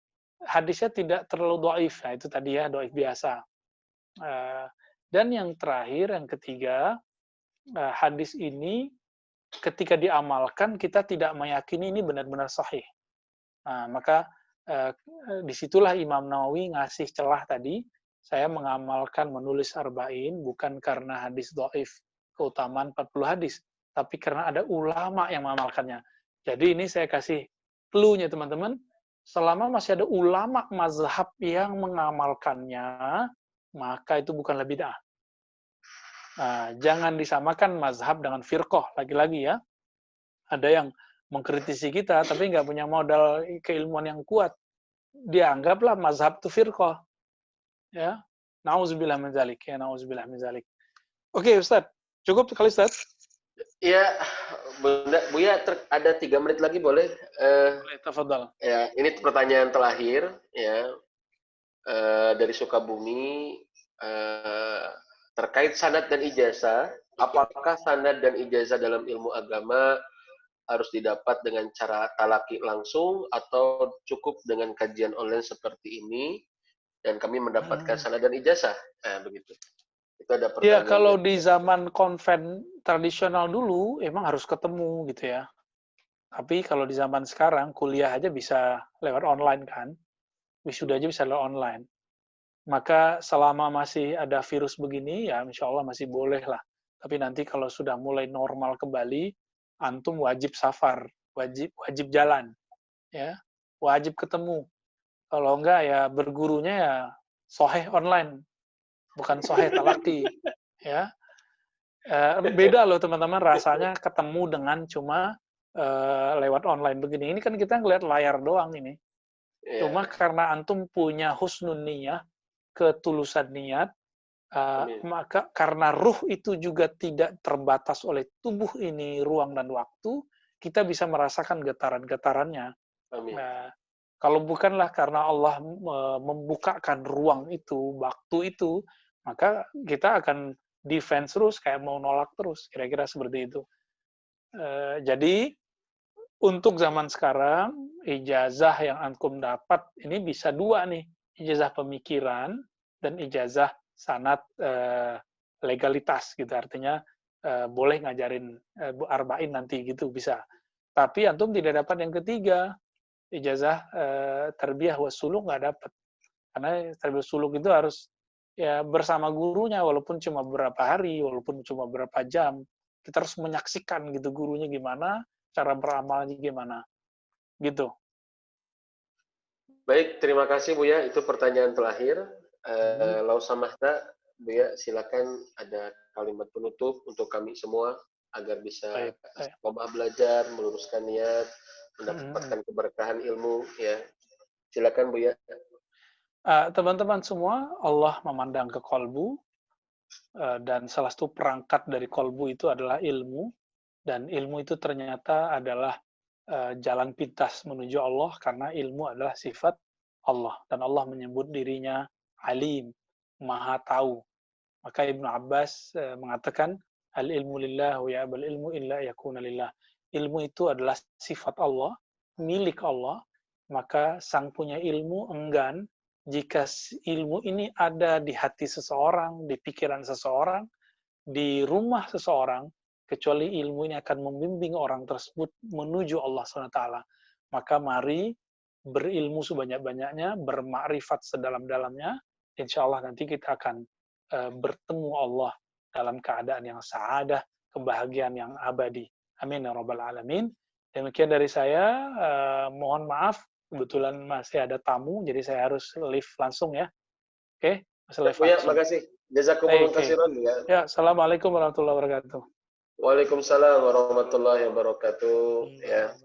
Hadisnya tidak terlalu dhaif. Nah, itu tadi ya, dhaif biasa. Dan yang terakhir, yang ketiga, hadis ini ketika diamalkan kita tidak meyakini ini benar-benar sahih. Nah, maka disitulah Imam Nawawi ngasih celah tadi, saya mengamalkan menulis arba'in bukan karena hadis dhaif, keutamaan 40 hadis, tapi karena ada ulama yang mengamalkannya. Jadi ini saya kasih clue-nya teman-teman, selama masih ada ulama mazhab yang mengamalkannya, maka itu bukanlah bid'ah. Nah, jangan disamakan mazhab dengan firqah. Lagi-lagi ya, ada yang mengkritisi kita tapi nggak punya modal keilmuan yang kuat. Dia anggaplah mazhab itu firqah. Ya, nauzubillah min dzalik, ya nauzubillah min dzalik. Oke, Ustaz. Cukup kali, Ustaz? Ya, Bunda, Buya, ada 3 menit lagi boleh? Boleh, tafadhal. Ya, ini pertanyaan terakhir ya dari Sukabumi terkait sanad dan ijazah. Apakah sanad dan ijazah dalam ilmu agama harus didapat dengan cara talaki langsung atau cukup dengan kajian online seperti ini dan kami mendapatkan sanad dan ijazah? Nah, begitu. Itu ada Ya, pertanyaan. kalau di zaman konven tradisional dulu emang harus ketemu gitu ya. Tapi kalau di zaman sekarang kuliah aja bisa lewat online kan. Wisuda aja bisa lewat online. Maka selama masih ada virus begini ya insya Allah masih boleh lah. Tapi nanti kalau sudah mulai normal kembali, antum wajib safar, wajib jalan, ya, wajib ketemu. Kalau enggak ya bergurunya ya soheh online, bukan soheh talaki, ya. Beda loh teman-teman rasanya ketemu dengan cuma lewat online begini. Ini kan kita ngeliat layar doang ini. Cuma karena antum punya husnun niyah, ketulusan niat, maka karena ruh itu juga tidak terbatas oleh tubuh ini, ruang dan waktu, kita bisa merasakan getaran-getarannya. Nah, kalau bukanlah karena Allah membukakan ruang itu, waktu itu, maka kita akan defense terus, kayak mau nolak terus, kira-kira seperti itu. Jadi, untuk zaman sekarang, ijazah yang antum dapat, ini bisa 2 nih, ijazah pemikiran dan ijazah sanad legalitas, gitu. Artinya, boleh ngajarin arba'in nanti, gitu, bisa. Tapi antum tidak dapat yang ketiga, ijazah tarbiyah wa suluk nggak dapat. Karena tarbiyah suluk itu harus ya bersama gurunya, walaupun cuma beberapa hari, walaupun cuma beberapa jam. Kita harus menyaksikan gitu gurunya gimana, cara beramalnya gimana. Gitu. Baik, terima kasih Buya. Itu pertanyaan terakhir. Lau samahta, Buya, silakan ada kalimat penutup untuk kami semua agar bisa istiqomah belajar, meluruskan niat, mendapatkan keberkahan ilmu. Ya, silakan Buya. Teman-teman semua, Allah memandang ke kolbu, dan salah satu perangkat dari kolbu itu adalah ilmu, dan ilmu itu ternyata adalah jalan pintas menuju Allah, karena ilmu adalah sifat Allah, dan Allah menyebut dirinya alim, maha tahu. Maka Ibnu Abbas mengatakan, al-ilmu lillah wa ya'bal ilmu illa yakuna lillah. Ilmu itu adalah sifat Allah, milik Allah, maka sang punya ilmu enggan jika ilmu ini ada di hati seseorang, di pikiran seseorang, di rumah seseorang, kecuali ilmu ini akan membimbing orang tersebut menuju Allah SWT. Maka mari berilmu sebanyak-banyaknya, bermakrifat sedalam-dalamnya, insya Allah nanti kita akan bertemu Allah dalam keadaan yang sa'adah, kebahagiaan yang abadi. Amin ya rabbal alamin. Demikian dari saya, mohon maaf, kebetulan masih ada tamu, jadi saya harus live langsung ya. Oke, masih live langsung. Ya, makasih. Jazakumullah khairan ya. Ya, assalamualaikum warahmatullahi wabarakatuh. Waalaikumsalam warahmatullahi wabarakatuh. Ya.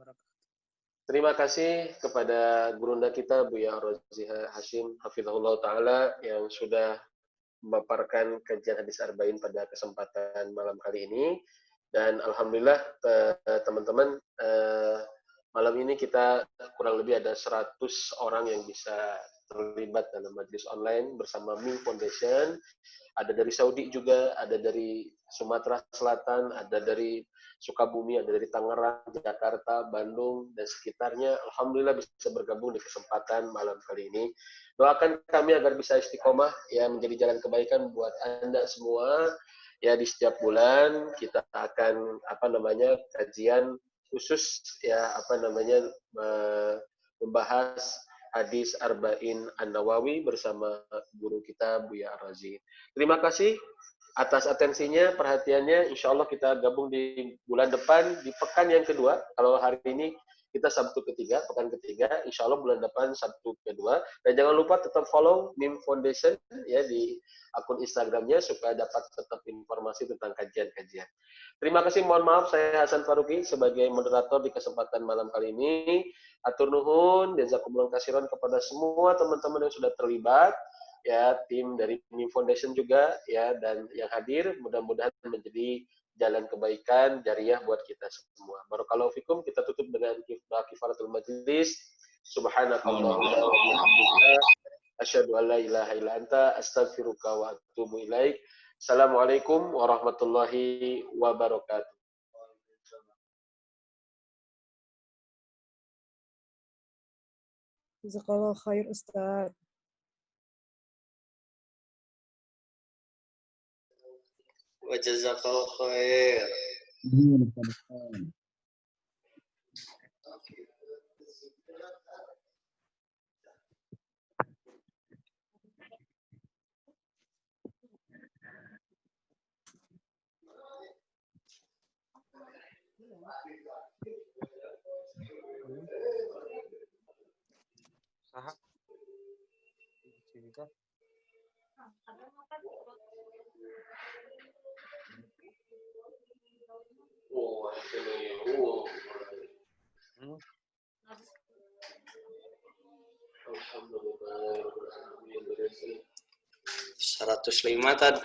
Terima kasih kepada gurunda kita Buya Ar-Razi Hashim Hafizahullah Ta'ala yang sudah memaparkan kajian hadis arba'in pada kesempatan malam kali ini. Dan alhamdulillah teman-teman, malam ini kita kurang lebih ada 100 orang yang bisa terlibat dalam majelis online bersama Ming Foundation. Ada dari Saudi juga, ada dari Sumatera Selatan, ada dari Sukabumi, ada dari Tangerang, Jakarta, Bandung, dan sekitarnya. Alhamdulillah bisa bergabung di kesempatan malam kali ini. Doakan kami agar bisa istiqomah, ya, menjadi jalan kebaikan buat Anda semua. Ya, di setiap bulan kita akan kajian khusus, ya, membahas hadis Arba'in An-Nawawi bersama guru kita Buya Ar-Razi. Terima kasih atas atensinya, perhatiannya. Insya Allah kita gabung di bulan depan, di pekan yang kedua. Kalau hari ini kita Sabtu ketiga, pekan ketiga, insya Allah bulan depan Sabtu kedua. Dan jangan lupa tetap follow MIM Foundation ya di akun Instagramnya supaya dapat tetap informasi tentang kajian-kajian. Terima kasih, mohon maaf saya Hasan Faruqi sebagai moderator di kesempatan malam kali ini. Atur nuhun, jazakumullah khairan kepada semua teman-teman yang sudah terlibat, ya tim dari MIM Foundation juga ya dan yang hadir, mudah-mudahan menjadi jalan kebaikan jariah buat kita semua. Barakallahu fikum, kita tutup dengan kifaratul majlis. Subhanakallahumma wa bihamdika asyhadu an la ilaha illa anta astaghfiruka wa atubu ilaik. Assalamualaikum warahmatullahi wabarakatuh. Jazakallah khair Ustaz. Wa jazakallahu khair. Saha? Alhamdulillah. 105 tadi.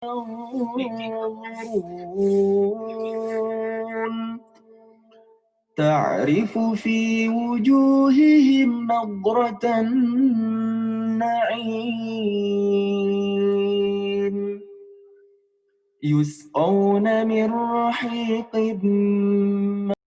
ينظرون تعرف في وجوههم نضرة النعيم يسقون من رحيق